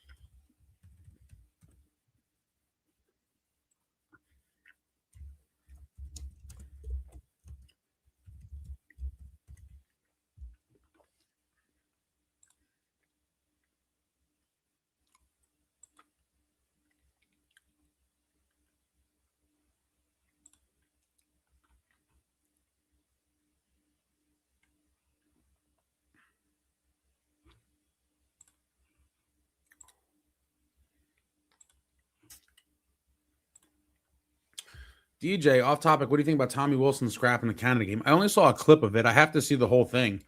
DJ, off topic, what do you think about Tommy Wilson scrapping the Canada game? I only saw a clip of it. I have to see the whole thing.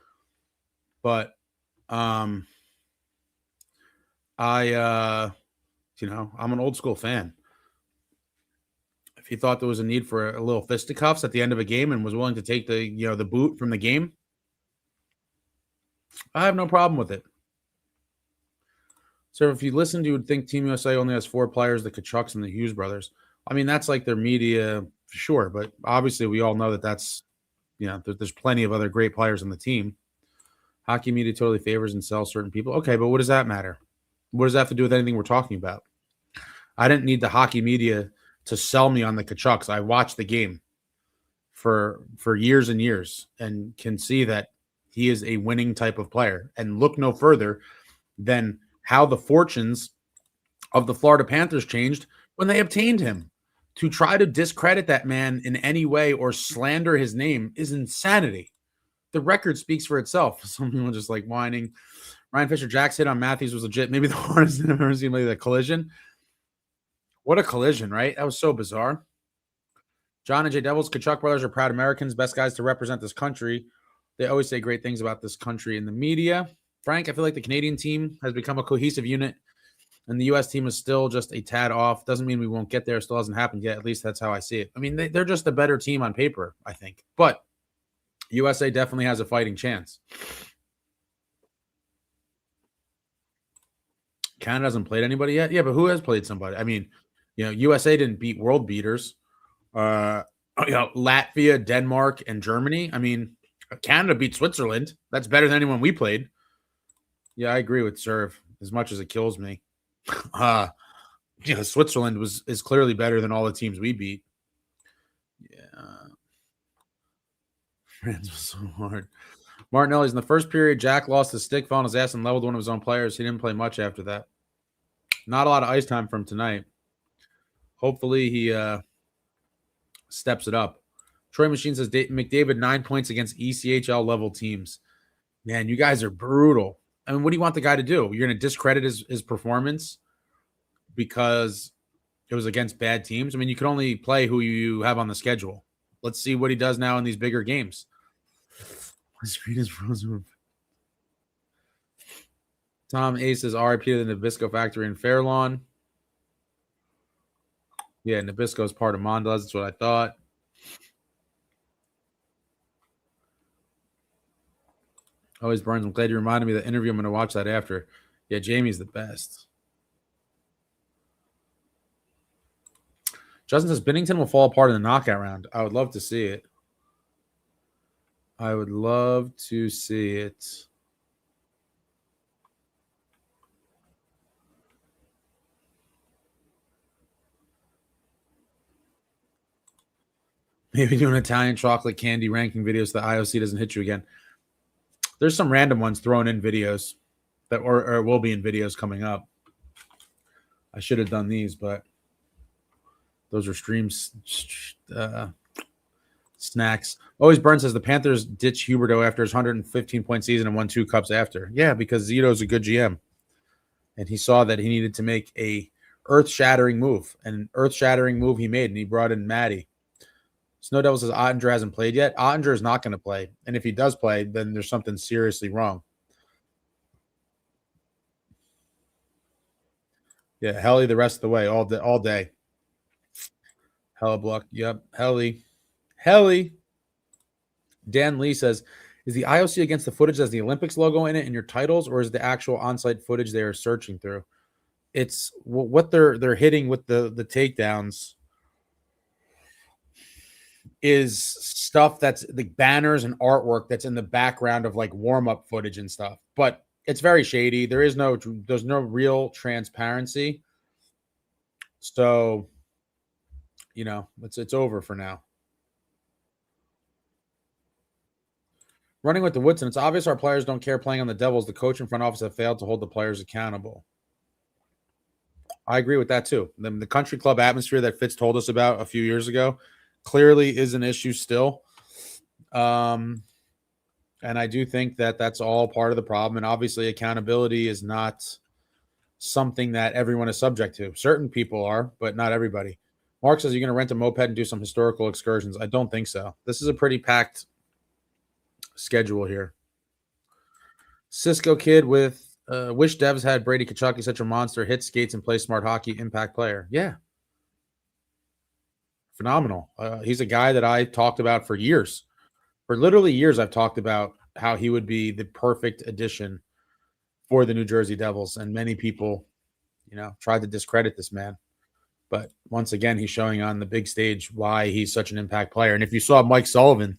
But Um, I'm an old school fan. If he thought there was a need for a little fisticuffs at the end of a game and was willing to take the boot from the game, I have no problem with it. So if you listened, you would think Team USA only has 4 players, the Tkachuks and the Hughes brothers. I mean, that's like their media, for sure. But obviously, we all know that there's plenty of other great players on the team. Hockey media totally favors and sells certain people. Okay, but what does that matter? What does that have to do with anything we're talking about? I didn't need the hockey media to sell me on the Tkachuks. I watched the game for years and years and can see that he is a winning type of player. And look no further than how the fortunes of the Florida Panthers changed when they obtained him. To try to discredit that man in any way or slander his name is insanity. The record speaks for itself. Some people just like whining. Ryan Fisher, Jack's hit on Matthews was legit. Maybe the hardest I've ever seen. Maybe the collision. What a collision, right? That was so bizarre. John and J Devils, Tkachuk brothers are proud Americans, best guys to represent this country. They always say great things about this country in the media. Frank, I feel like the Canadian team has become a cohesive unit, and the U.S. team is still just a tad off. Doesn't mean we won't get there. Still hasn't happened yet. At least that's how I see it. I mean, they're just a better team on paper, I think. But USA definitely has a fighting chance. Canada hasn't played anybody yet. Yeah, but who has played somebody? I mean, USA didn't beat world beaters. Latvia, Denmark, and Germany. I mean, Canada beat Switzerland. That's better than anyone we played. Yeah, I agree with Serve as much as it kills me. Switzerland is clearly better than all the teams we beat. Yeah, France was so hard. Martinelli's in the first period. Jack lost his stick, fell on his ass, and leveled one of his own players. He didn't play much after that. Not a lot of ice time from tonight. Hopefully he steps it up. Troy Machine says McDavid 9 points against ECHL level teams. Man, you guys are brutal. I mean, what do you want the guy to do? You're going to discredit his performance because it was against bad teams? I mean, you can only play who you have on the schedule. Let's see what he does now in these bigger games. My screen is frozen. Tom Ace says RIP to the Nabisco factory in Fairlawn. Yeah, Nabisco is part of Mondelez. That's what I thought. Always Burns. I'm glad you reminded me of the interview. I'm going to watch that after. Yeah, Jamie's the best. Justin says Bennington will fall apart in the knockout round. I would love to see it. I would love to see it. Maybe do an Italian chocolate candy ranking video so the IOC doesn't hit you again. There's some random ones thrown in videos that or will be in videos coming up. I should have done these, but those are streams snacks. Always Burns says the Panthers ditch Huberto after his 115-point season and won 2 cups after. Yeah, because Zito's a good GM. And he saw that he needed to make a earth-shattering move. And an earth-shattering move he made, and he brought in Maddie. Snow Devil says Ottinger hasn't played yet. Ottinger is not going to play. And if he does play, then there's something seriously wrong. Yeah, Helly the rest of the way, all day. Hellebluck. Yep. Helly. Dan Lee says, is the IOC against the footage that has the Olympics logo in it in your titles, or is the actual on-site footage they are searching through? It's what they're hitting with the takedowns is stuff that's the banners and artwork that's in the background of like warm-up footage and stuff. But it's very shady. There's no real transparency. So, it's over for now. Running with the Woodson, it's obvious our players don't care playing on the Devils. The coach and front office have failed to hold the players accountable. I agree with that too. The country club atmosphere that Fitz told us about a few years ago clearly is an issue still. And I do think that that's all part of the problem. And obviously accountability is not something that everyone is subject to. Certain people are, but not everybody. Mark says, you're going to rent a moped and do some historical excursions. I don't think so. This is a pretty packed schedule here. Cisco Kid with wish Devs had Brady Tkachuk. He's such a monster. Hits, skates, and plays smart hockey. Impact player. Yeah, phenomenal. He's a guy that I talked about for years. For literally years, I've talked about how he would be the perfect addition for the New Jersey Devils, and many people, tried to discredit this man. But once again, he's showing on the big stage why he's such an impact player. And if you saw Mike Sullivan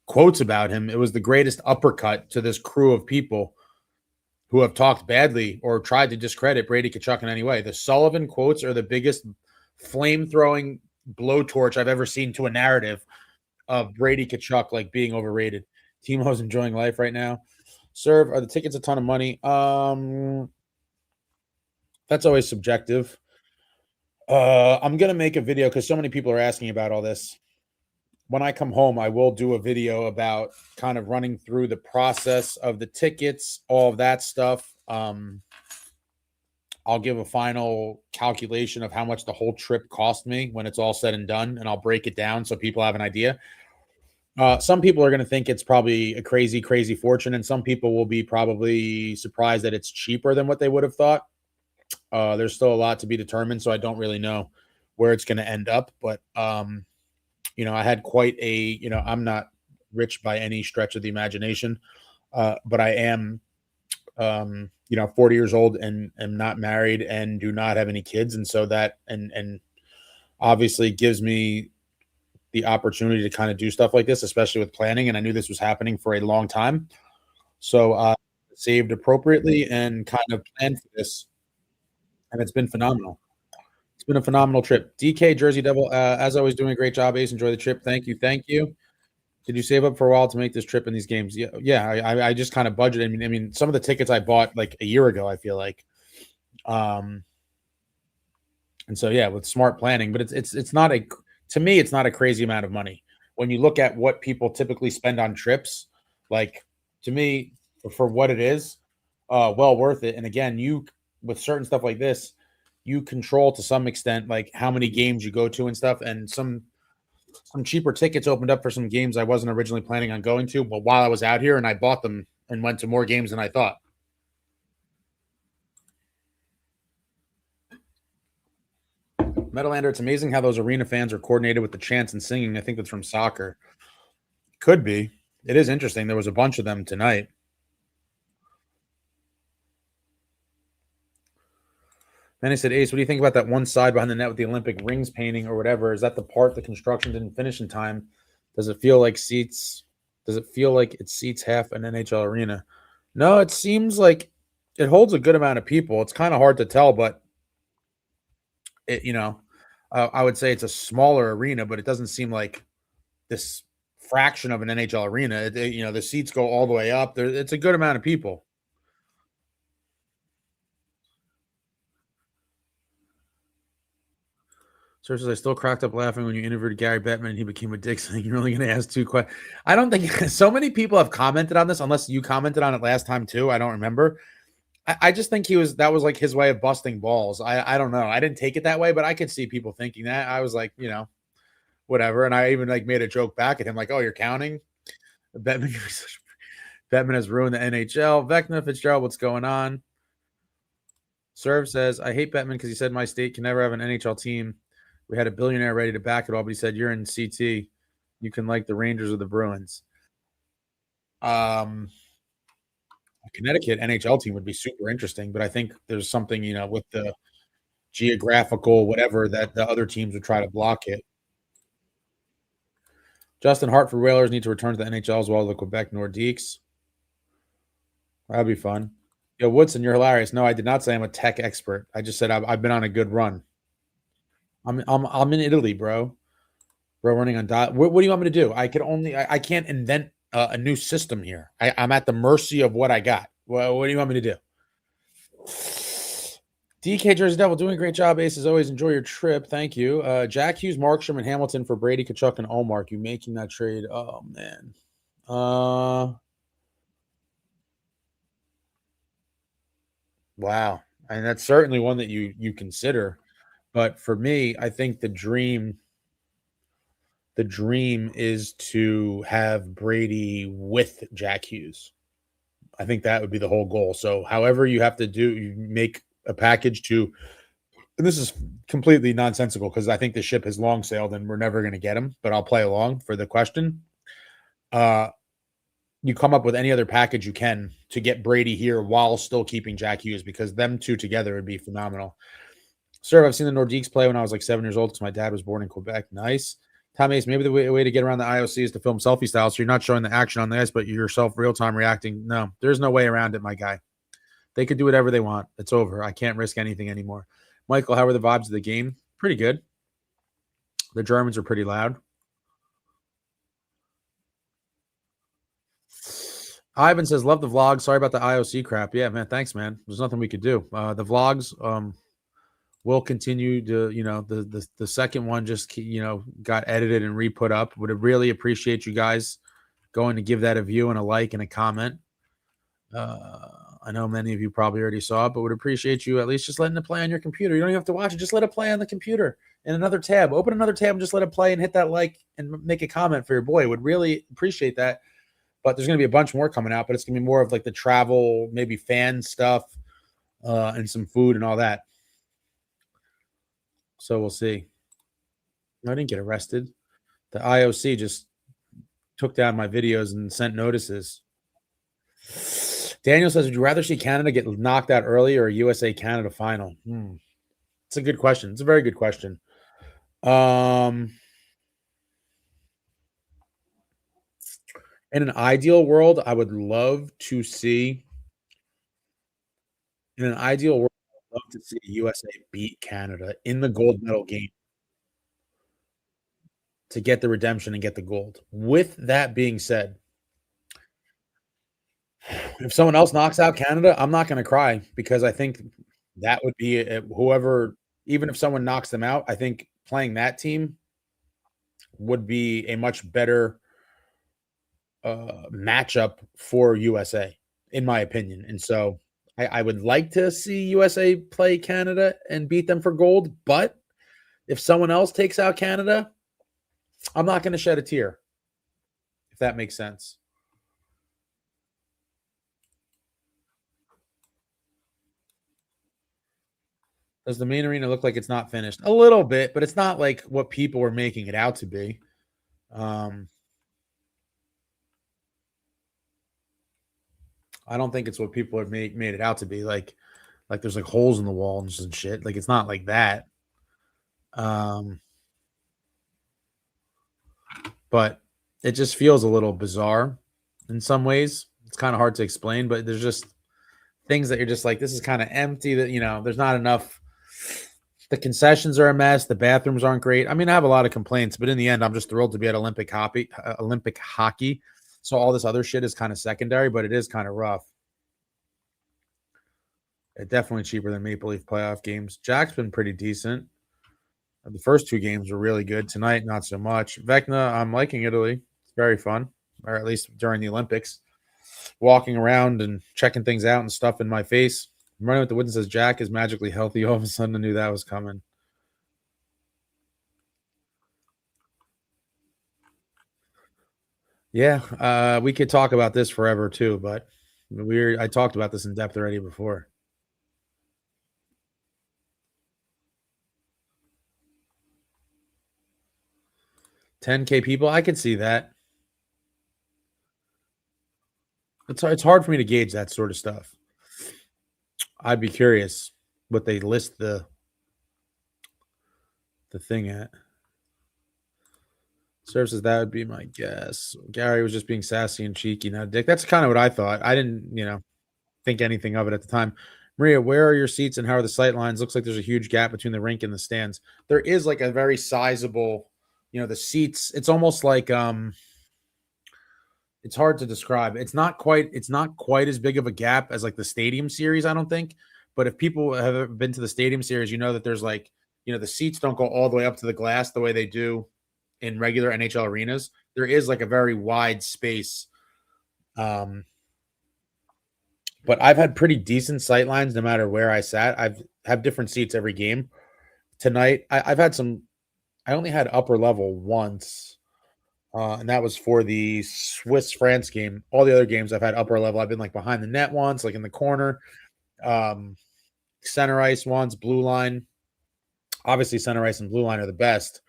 quotes about him, it was the greatest uppercut to this crew of people who have talked badly or tried to discredit Brady Tkachuk in any way. The Sullivan quotes are the biggest flame-throwing blowtorch I've ever seen to a narrative of Brady Tkachuk like being overrated. Timo's enjoying life right now. Serve, are the tickets a ton of money? That's always subjective. I'm gonna make a video because so many people are asking about all this. When I come home, I will do a video about kind of running through the process of the tickets, all of that stuff. I'll give a final calculation of how much the whole trip cost me when it's all said and done, and I'll break it down so people have an idea. Some people are going to think it's probably a crazy, crazy fortune, and some people will be probably surprised that it's cheaper than what they would have thought. There's still a lot to be determined, so I don't really know where it's going to end up. But I had quite a, I'm not rich by any stretch of the imagination, but I am, 40 years old and am not married and do not have any kids, and so that and obviously gives me the opportunity to kind of do stuff like this, especially with planning. And I knew this was happening for a long time, so saved appropriately and kind of planned for this, and it's been phenomenal. It's been a phenomenal trip. DK Jersey Devil, as always, doing a great job. Ace, enjoy the trip. Thank you, thank you. Did you save up for a while to make this trip in these games? Yeah, yeah. I just kind of budgeted. I mean, some of the tickets I bought like a year ago. I feel like, and so yeah, with smart planning. But it's not a, to me, it's not a crazy amount of money when you look at what people typically spend on trips. Like, to me, for what it is, well worth it. And again, you, with certain stuff like this, you control to some extent like how many games you go to and stuff. And some cheaper tickets opened up for some games I wasn't originally planning on going to, but while I was out here, and I bought them and went to more games than I thought. Metalander, it's amazing how those arena fans are coordinated with the chants and singing. I think that's from soccer. Could be. It is interesting. There was a bunch of them tonight. Then he said, Ace, what do you think about that one side behind the net with the Olympic rings painting or whatever? Is that the part the construction didn't finish in time? Does it feel like it seats half an NHL arena? No, it seems like it holds a good amount of people. It's kind of hard to tell, but I would say it's a smaller arena, but it doesn't seem like this fraction of an NHL arena. The seats go all the way up. It's a good amount of people. Seriously, I still cracked up laughing when you interviewed Gary Bettman and he became a dick, saying you're only going to ask two questions. I don't think so many people have commented on this, unless you commented on it last time too. I don't remember. I just think that was like his way of busting balls. I don't know. I didn't take it that way, but I could see people thinking that. I was like, whatever. And I even like made a joke back at him, like, oh, you're counting? Bettman, Bettman has ruined the NHL. Vecna Fitzgerald, what's going on? Serve says, I hate Bettman because he said my state can never have an NHL team. We had a billionaire ready to back it all, but he said, you're in CT. You can like the Rangers or the Bruins. A Connecticut NHL team would be super interesting, but I think there's something, with the geographical whatever that the other teams would try to block it. Justin Hartford Whalers need to return to the NHL as well as the Quebec Nordiques. That'd be fun. Yo, Woodson, you're hilarious. No, I did not say I'm a tech expert. I just said I've been on a good run. I'm in Italy, bro. Bro, running on dot. What do you want me to do? I can't invent a new system here. I'm at the mercy of what I got. What do you want me to do? DK Jersey Devil doing a great job. Ace, as always, enjoy your trip. Thank you. Jack Hughes, Markstrom, and Hamilton for Brady, Tkachuk, and Ullmark. You making that trade? Oh man. Wow. And that's certainly one that you consider. But for me, I think the dream is to have Brady with Jack Hughes. I think that would be the whole goal. So, however you have to do, you make a package to, and this is completely nonsensical because I think the ship has long sailed and we're never going to get him, but I'll play along for the question. Uh, you come up with any other package you can to get Brady here while still keeping Jack Hughes because them two together would be phenomenal. Sir, I've seen the Nordiques play when I was like 7 years old because my dad was born in Quebec. Nice. Tom Ace, maybe the way to get around the IOC is to film selfie style. So you're not showing the action on the ice, but you're yourself real time reacting. No, there's no way around it, my guy. They could do whatever they want. It's over. I can't risk anything anymore. Michael, how are the vibes of the game? Pretty good. The Germans are pretty loud. Ivan says, love the vlog. Sorry about the IOC crap. Yeah, man. Thanks, man. There's nothing we could do. The vlogs will continue to, the second one just, got edited and re-put up. Would really appreciate you guys going to give that a view and a like and a comment. I know many of you probably already saw it, but would appreciate you at least just letting it play on your computer. You don't even have to watch it. Just let it play on the computer in another tab. Open another tab and just let it play and hit that like and make a comment for your boy. Would really appreciate that. But there's going to be a bunch more coming out, but it's going to be more of like the travel, maybe fan stuff, and some food and all that. So we'll see. I didn't get arrested. The IOC just took down my videos and sent notices. Daniel says, would you rather see Canada get knocked out early or USA Canada final? It's a good question. It's a very good question. In an ideal world, I would love to see. In an ideal world, I'd love to see USA beat Canada in the gold medal game to get the redemption and get the gold. With that being said, if someone else knocks out Canada, I'm not going to cry because I think that would be whoever, even if someone knocks them out, I think playing that team would be a much better matchup for USA, in my opinion. And so I would like to see USA play Canada and beat them for gold. But if someone else takes out Canada, I'm not going to shed a tear, if that makes sense. Does the main arena look like it's not finished? A little bit, but it's not like what people are making it out to be. I don't think it's what people have made it out to be. Like there's like holes in the walls and shit. Like it's not like that. But it just feels a little bizarre in some ways. It's kind of hard to explain, but there's just things that you're just like, this is kind of empty. That there's not enough. The concessions are a mess. The bathrooms aren't great. I mean, I have a lot of complaints, but in the end, I'm just thrilled to be at Olympic hockey. So all this other shit is kind of secondary, but it is kind of rough. It's definitely cheaper than Maple Leaf playoff games. Jack's been pretty decent. The first two games were really good. Tonight, not so much. Vecna, I'm liking Italy. It's very fun, or at least during the Olympics. Walking around and checking things out and stuff in my face. I'm running with the wooden says Jack is magically healthy. All of a sudden, I knew that was coming. Yeah, we could talk about this forever too, but I talked about this in depth already before. 10K people, I could see that. It's hard for me to gauge that sort of stuff. I'd be curious what they list the thing at. Services, that would be my guess. Gary was just being sassy and cheeky, not a dick. That's kind of what I thought. I didn't, think anything of it at the time. Maria, where are your seats and how are the sight lines? Looks like there's a huge gap between the rink and the stands. There is like a very sizable, the seats. It's almost like it's hard to describe. It's not quite as big of a gap as like the stadium series, I don't think. But if people have ever been to the stadium series, you know that there's like, the seats don't go all the way up to the glass the way they do in regular NHL arenas. There is like a very wide space. But I've had pretty decent sight lines no matter where I sat. I've have different seats every game. Tonight, I've had some. I only had upper level once. And that was for the Swiss France game. All the other games I've had upper level. I've been like behind the net once, like in the corner, um, center ice once, blue line. Obviously, center ice and blue line are the best,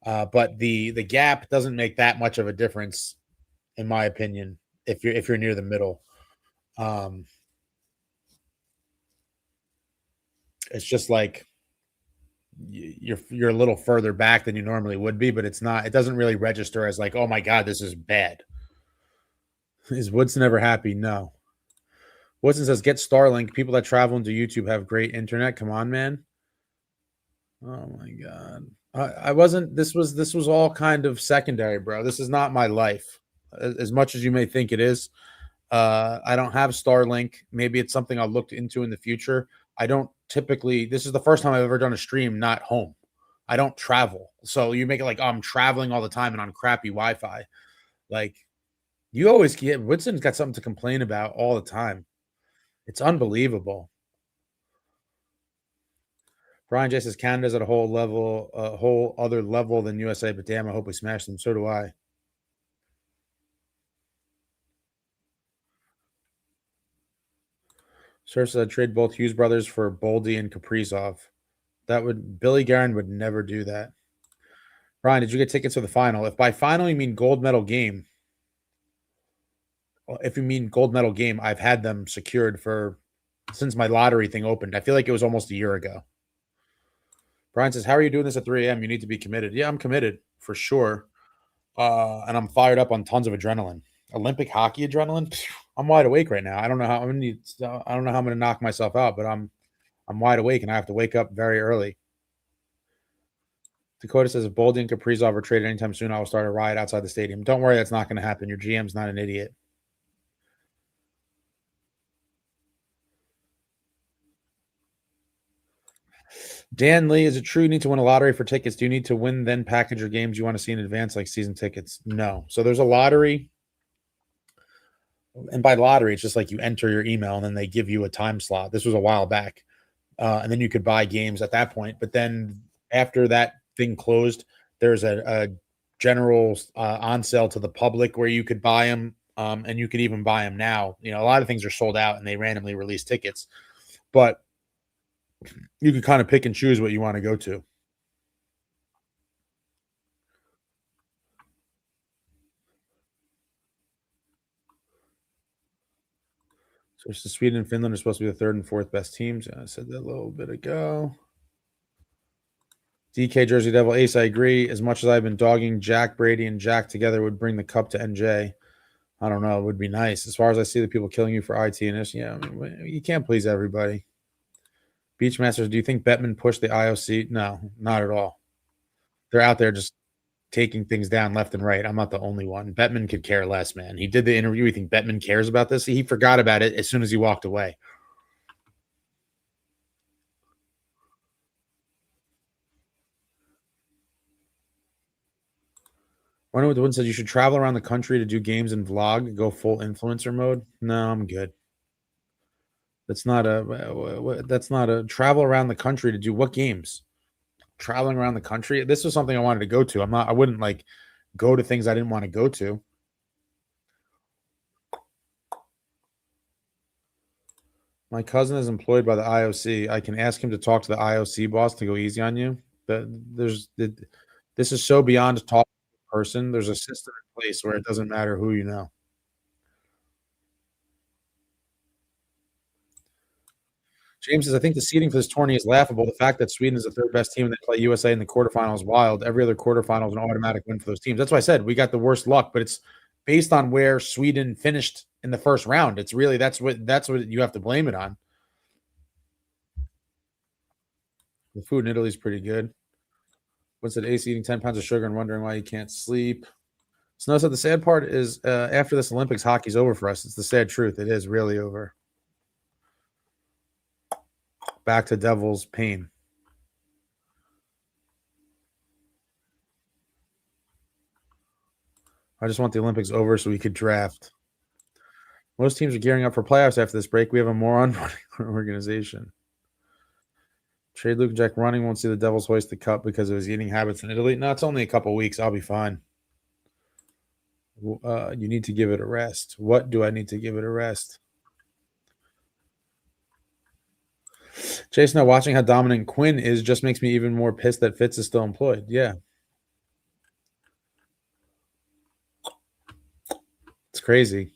but the gap doesn't make that much of a difference, in my opinion. If you're near the middle, um, it's just like you're a little further back than you normally would be, but it's not. It doesn't really register as like, oh my god, this is bad. Is Woodson ever happy? No. Woodson says, get Starlink. People that travel into YouTube have great internet. Come on, man. Oh my god. I wasn't. This was all kind of secondary, bro. This is not my life, as much as you may think it is. I don't have Starlink. Maybe it's something I'll look into in the future. I don't typically. This is the first time I've ever done a stream not home. I don't travel, so you make it like, oh, I'm traveling all the time and on crappy Wi-Fi. Like, you always get Woodson's got something to complain about all the time. It's unbelievable. Brian J says Canada's at a whole other level than USA, but damn, I hope we smash them. So do I. Sir said trade both Hughes brothers for Boldy and Kaprizov. Billy Guerin would never do that. Brian, did you get tickets for the final? If by final you mean gold medal game, if you mean gold medal game, I've had them secured for since my lottery thing opened. I feel like it was almost a year ago. Brian says, how are you doing this at 3 a.m.? You need to be committed. Yeah, I'm committed for sure. And I'm fired up on tons of adrenaline. Olympic hockey adrenaline. I'm wide awake right now. I don't know how I'm going to knock myself out, but I'm wide awake and I have to wake up very early. Dakota says if Boldy and Kaprizov are traded anytime soon, I will start a riot outside the stadium. Don't worry, that's not going to happen. Your GM's not an idiot. Dan Lee, is it true you need to win a lottery for tickets? Do you need to win then package your games you want to see in advance, like season tickets? No. So there's a lottery, and by lottery, it's just like you enter your email and then they give you a time slot. This was a while back, and then you could buy games at that point. But then after that thing closed, there's a general on sale to the public where you could buy them, and you could even buy them now. You know, a lot of things are sold out and they randomly release tickets, but you can kind of pick and choose what you want to go to. So Sweden and Finland are supposed to be the third and fourth best teams. I said that a little bit ago. DK Jersey Devil Ace, I agree. As much as I've been dogging Jack, Brady, and Jack together would bring the cup to NJ. I don't know. It would be nice. As far as I see the people killing you for IT and this, yeah, I mean, you can't please everybody. Beachmasters, do you think Bettman pushed the IOC? No, not at all. They're out there just taking things down left and right. I'm not the only one. Bettman could care less, man. He did the interview. You think Bettman cares about this? He forgot about it as soon as he walked away. Running with the Wind said you should travel around the country to do games and vlog, go full influencer mode. No, I'm good. That's not a travel around the country to do what games? Traveling around the country. This was something I wanted to go to. I wouldn't like go to things I didn't want to go to. My cousin is employed by the IOC. I can ask him to talk to the IOC boss to go easy on you. This is so beyond talking to a person. There's a system in place where it doesn't matter who you know. James says, I think the seeding for this tourney is laughable. The fact that Sweden is the third best team and they play USA in the quarterfinals is wild. Every other quarterfinal is an automatic win for those teams. That's why I said we got the worst luck, but it's based on where Sweden finished in the first round. It's really that's what you have to blame it on. The food in Italy is pretty good. What's it? Ace eating 10 pounds of sugar and wondering why you can't sleep. Snow said the sad part is after this Olympics, hockey's over for us. It's the sad truth. It is really over. Back to Devil's pain. I just want the Olympics over so we could draft. Most teams are gearing up for playoffs after this break. We have a moron running our organization. Trade Luke Jack running won't see the Devils hoist the cup because of his eating habits in Italy. No, it's only a couple weeks. I'll be fine. You need to give it a rest. What do I need to give it a rest? Jason, now watching how dominant Quinn is just makes me even more pissed that Fitz is still employed. Yeah, it's crazy.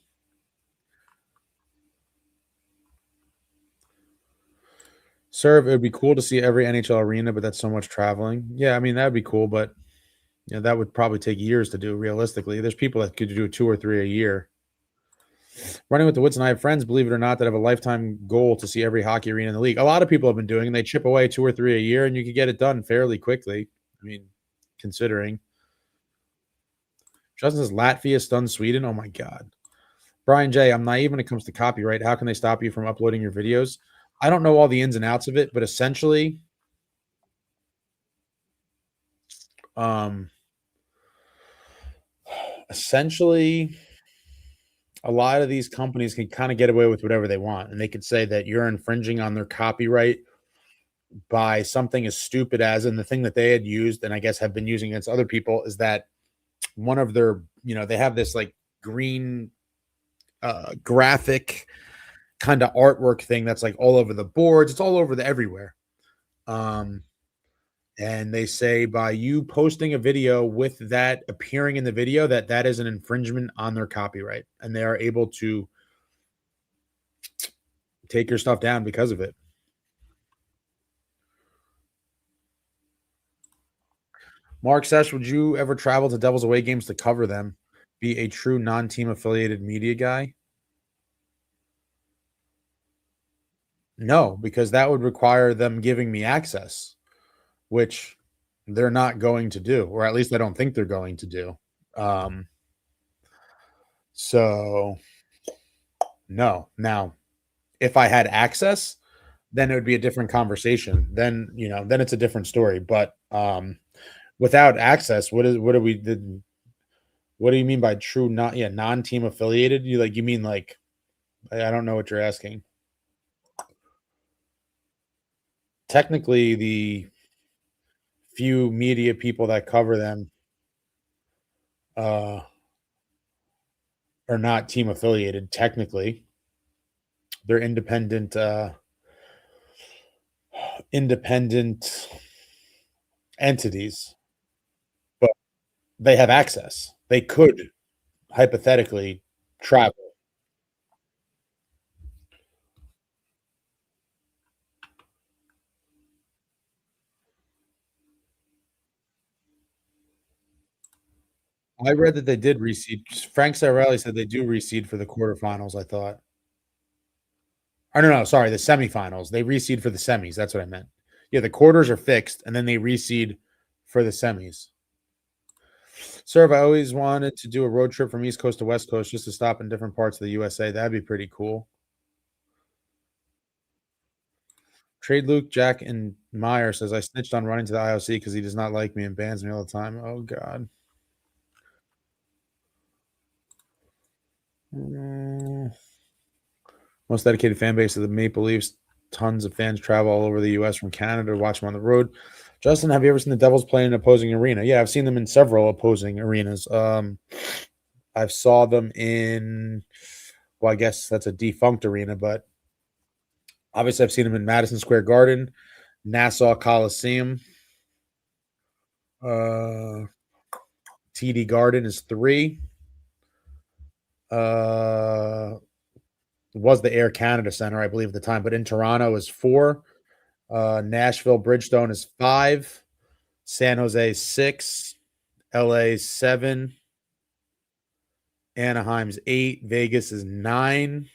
Serve, it would be cool to see every NHL arena, but that's so much traveling. Yeah, I mean, that'd be cool, but that would probably take years to do realistically. There's people that could do 2 or 3 a year. Running with the Woods and I have friends, believe it or not, that have a lifetime goal to see every hockey arena in the league. A lot of people have been doing, and they chip away 2 or 3 a year, and you could get it done fairly quickly. I mean, considering Justin says Latvia stunned Sweden. Oh my god. Brian J, I'm naive when it comes to copyright. How can they stop you from uploading your videos? I don't know all the ins and outs of it, but um, essentially, a lot of these companies can kind of get away with whatever they want, and they could say that you're infringing on their copyright by something as stupid as, and the thing that they had used, and I guess have been using against other people, is that one of their, they have this like green graphic kind of artwork thing that's like all over the boards. It's all over the everywhere. Um, and they say by you posting a video with that appearing in the video, that is an infringement on their copyright, and they are able to take your stuff down because of it. Mark Sesh, would you ever travel to Devils away games to cover them? Be a true non-team affiliated media guy? No, because that would require them giving me access, which they're not going to do, or at least I don't think they're going to do. Um, so no. Now, if I had access, then it would be a different conversation. Then it's a different story. But without access, what do you mean by true not non-team affiliated? You mean like I don't know what you're asking. Technically, the few media people that cover them uh are not team affiliated technically. They're independent entities, but they have access. They could hypothetically travel. I read that they did reseed. Frank Sarelli said they do reseed for the quarterfinals, I thought. Or no, sorry, the semifinals. They reseed for the semis. That's what I meant. Yeah, the quarters are fixed, and then they reseed for the semis. Sir, I always wanted to do a road trip from East Coast to West Coast just to stop in different parts of the USA. That'd be pretty cool. Trade Luke, Jack, and Meyer says I snitched on running to the IOC because he does not like me and bans me all the time. Oh God. Mm. Most dedicated fan base of the Maple Leafs. Tons of fans travel all over the U.S. from Canada to watch them on the road. Justin, have you ever seen the Devils play in an opposing arena? Yeah, I've seen them in several opposing arenas. I've saw them in, well, I guess that's a defunct arena, but obviously I've seen them in Madison Square Garden, Nassau Coliseum. Uh, TD Garden is 3. Was the Air Canada Center, I believe, at the time, but in Toronto is 4. Nashville Bridgestone is 5. San Jose 6. LA 7. Anaheim's 8. Vegas is 9.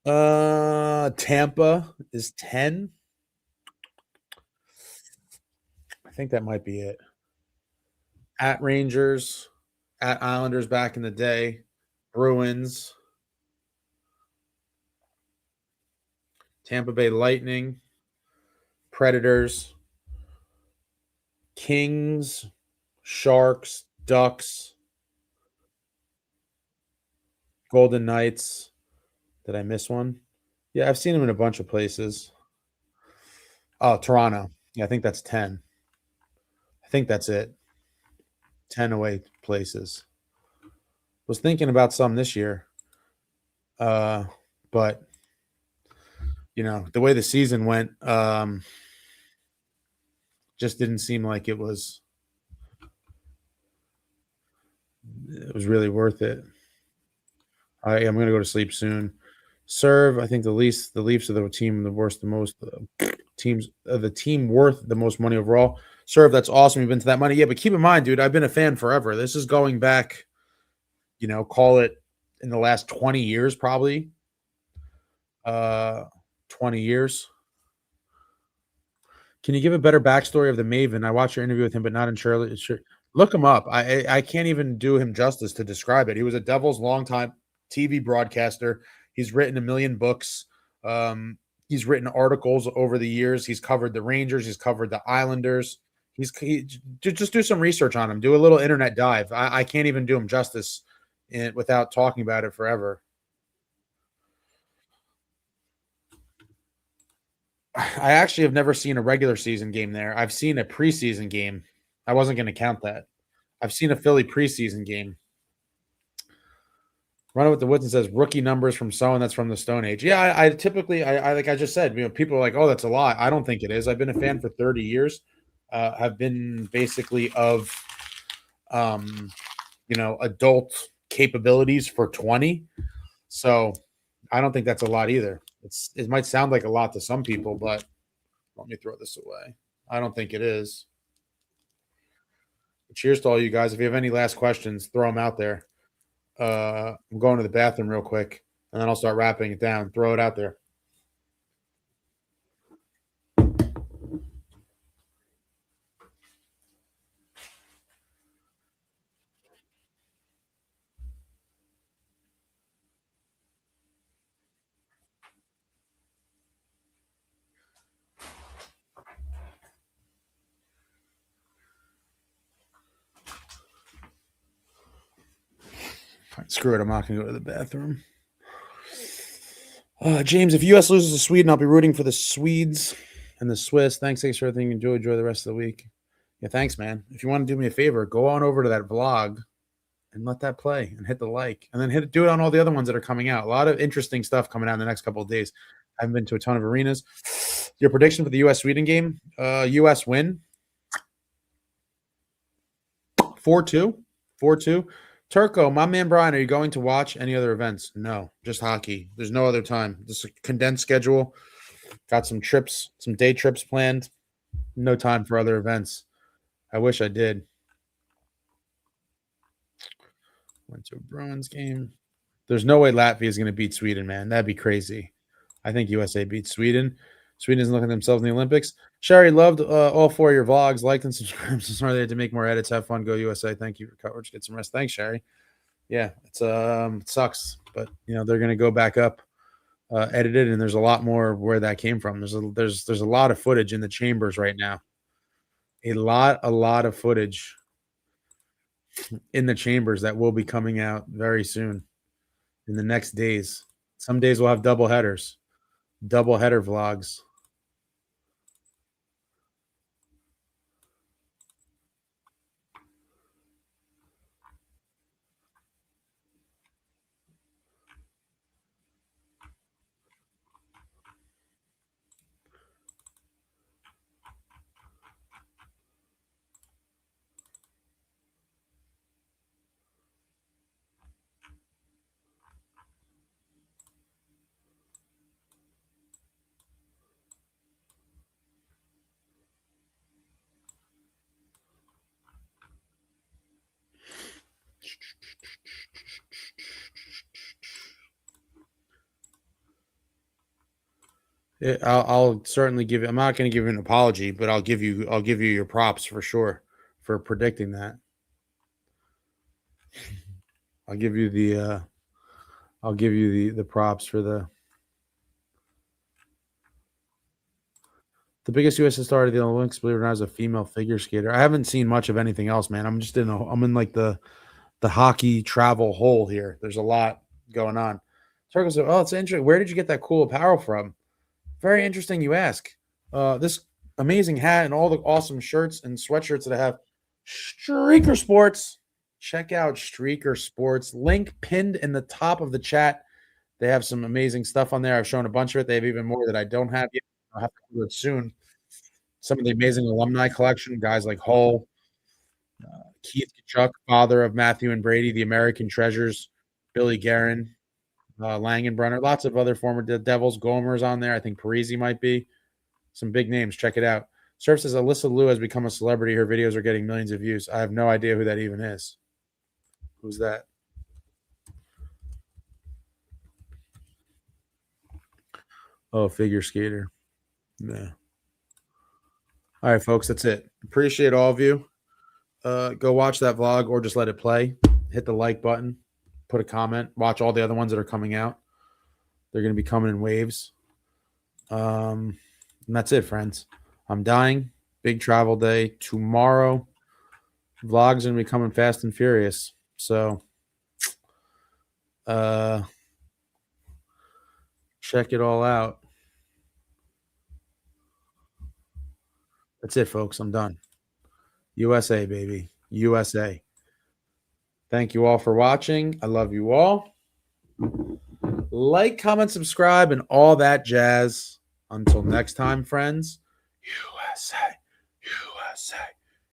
Tampa is 10. I think that might be it. At Rangers, at Islanders back in the day, Bruins, Tampa Bay Lightning, Predators, Kings, Sharks, Ducks, Golden Knights. Did I miss one? Yeah, I've seen them in a bunch of places. Oh, Toronto. Yeah, I think that's 10. I think that's it. 10 away places. Was thinking about some this year. But the way the season went, just didn't seem like it was really worth it. I'm gonna go to sleep soon. Serve, I think the Leafs are the team the worst, the most teams the team worth the most money overall. Serve, that's awesome. You've been to that money. Yeah, but keep in mind, dude, I've been a fan forever. This is going back, call it in the last 20 years, probably. 20 years. Can you give a better backstory of the Maven? I watched your interview with him, but not in Shirley. Look him up. I can't even do him justice to describe it. He was a Devils longtime TV broadcaster. He's written a million books. He's written articles over the years. He's covered the Rangers. He's covered the Islanders. Just do some research on him. Do a little internet dive. I can't even do him justice without talking about it forever. I actually have never seen a regular season game there. I've seen a preseason game. I wasn't going to count that. I've seen a Philly preseason game. Running with the Woods says rookie numbers from someone that's from the Stone Age. Yeah, I typically, like I just said, people are like, oh, that's a lot. I don't think it is. I've been a fan for 30 years. I've been basically of, adult capabilities for 20. So I don't think that's a lot either. It might sound like a lot to some people, but let me throw this away. I don't think it is. Cheers to all you guys. If you have any last questions, throw them out there. I'm going to the bathroom real quick, and then I'll start wrapping it down. Throw it out there. Screw it. I'm not going to go to the bathroom. James, if U.S. loses to Sweden, I'll be rooting for the Swedes and the Swiss. Thanks for everything. Enjoy the rest of the week. Yeah, thanks, man. If you want to do me a favor, go on over to that vlog and let that play and hit the like. And then do it on all the other ones that are coming out. A lot of interesting stuff coming out in the next couple of days. I haven't been to a ton of arenas. Your prediction for the U.S.-Sweden game? U.S. win. 4-2. 4-2. Turco, my man Brian, are you going to watch any other events? No, just hockey. There's no other time. Just a condensed schedule. Got some trips, some day trips planned. No time for other events. I wish I did. Went to a Bruins game. There's no way Latvia is going to beat Sweden, man. That'd be crazy. I think USA beats Sweden. Sweden isn't looking at themselves in the Olympics. Sherry, loved all 4 of your vlogs. Liked and subscribed. Sorry they had to make more edits. Have fun. Go USA. Thank you for coverage. Get some rest. Thanks, Sherry. Yeah, it's it sucks, but they're going to go back up, edited, and there's a lot more where that came from. There's a lot of footage in the chambers right now. A lot of footage in the chambers that will be coming out very soon in the next days. Some days we'll have double header vlogs. I'll certainly give you. I'm not going to give you an apology, but I'll give you your props for sure for predicting that. I'll give you the props for the biggest U.S. star of the Olympics. Believe it or not, is a female figure skater. I haven't seen much of anything else, man. I'm in like the hockey travel hole here. There's a lot going on. Circle said, "Oh, it's interesting. Where did you get that cool apparel from?" Very interesting you ask. This amazing hat and all the awesome shirts and sweatshirts that I have. Streaker Sports. check out Streaker Sports. Link pinned in the top of the chat. They have some amazing stuff on there. I've shown a bunch of it. They have even more that I don't have yet. I'll have to do it soon. Some of the amazing alumni collection, guys like Hull, Keith Tkachuk, father of Matthew and Brady, the American Treasures, Billy Guerin, Langenbrunner, lots of other former Devils. Gomer's on there. I think Parisi might be. Some big names. Check it out. Surf says Alyssa Liu has become a celebrity. Her videos are getting millions of views. I have no idea who that even is. Who's that? Oh, figure skater. Yeah. All right, folks, that's it. Appreciate all of you. Go watch that vlog or just let it play. Hit the like button. Put a comment. Watch all the other ones that are coming out. They're going to be coming in waves. And that's it, friends. I'm dying. Big travel day. Tomorrow, vlogs going to be coming fast and furious. So, check it all out. That's it, folks. I'm done. USA, baby. USA. Thank you all for watching. I love you all. Like, comment, subscribe, and all that jazz. Until next time, friends. USA.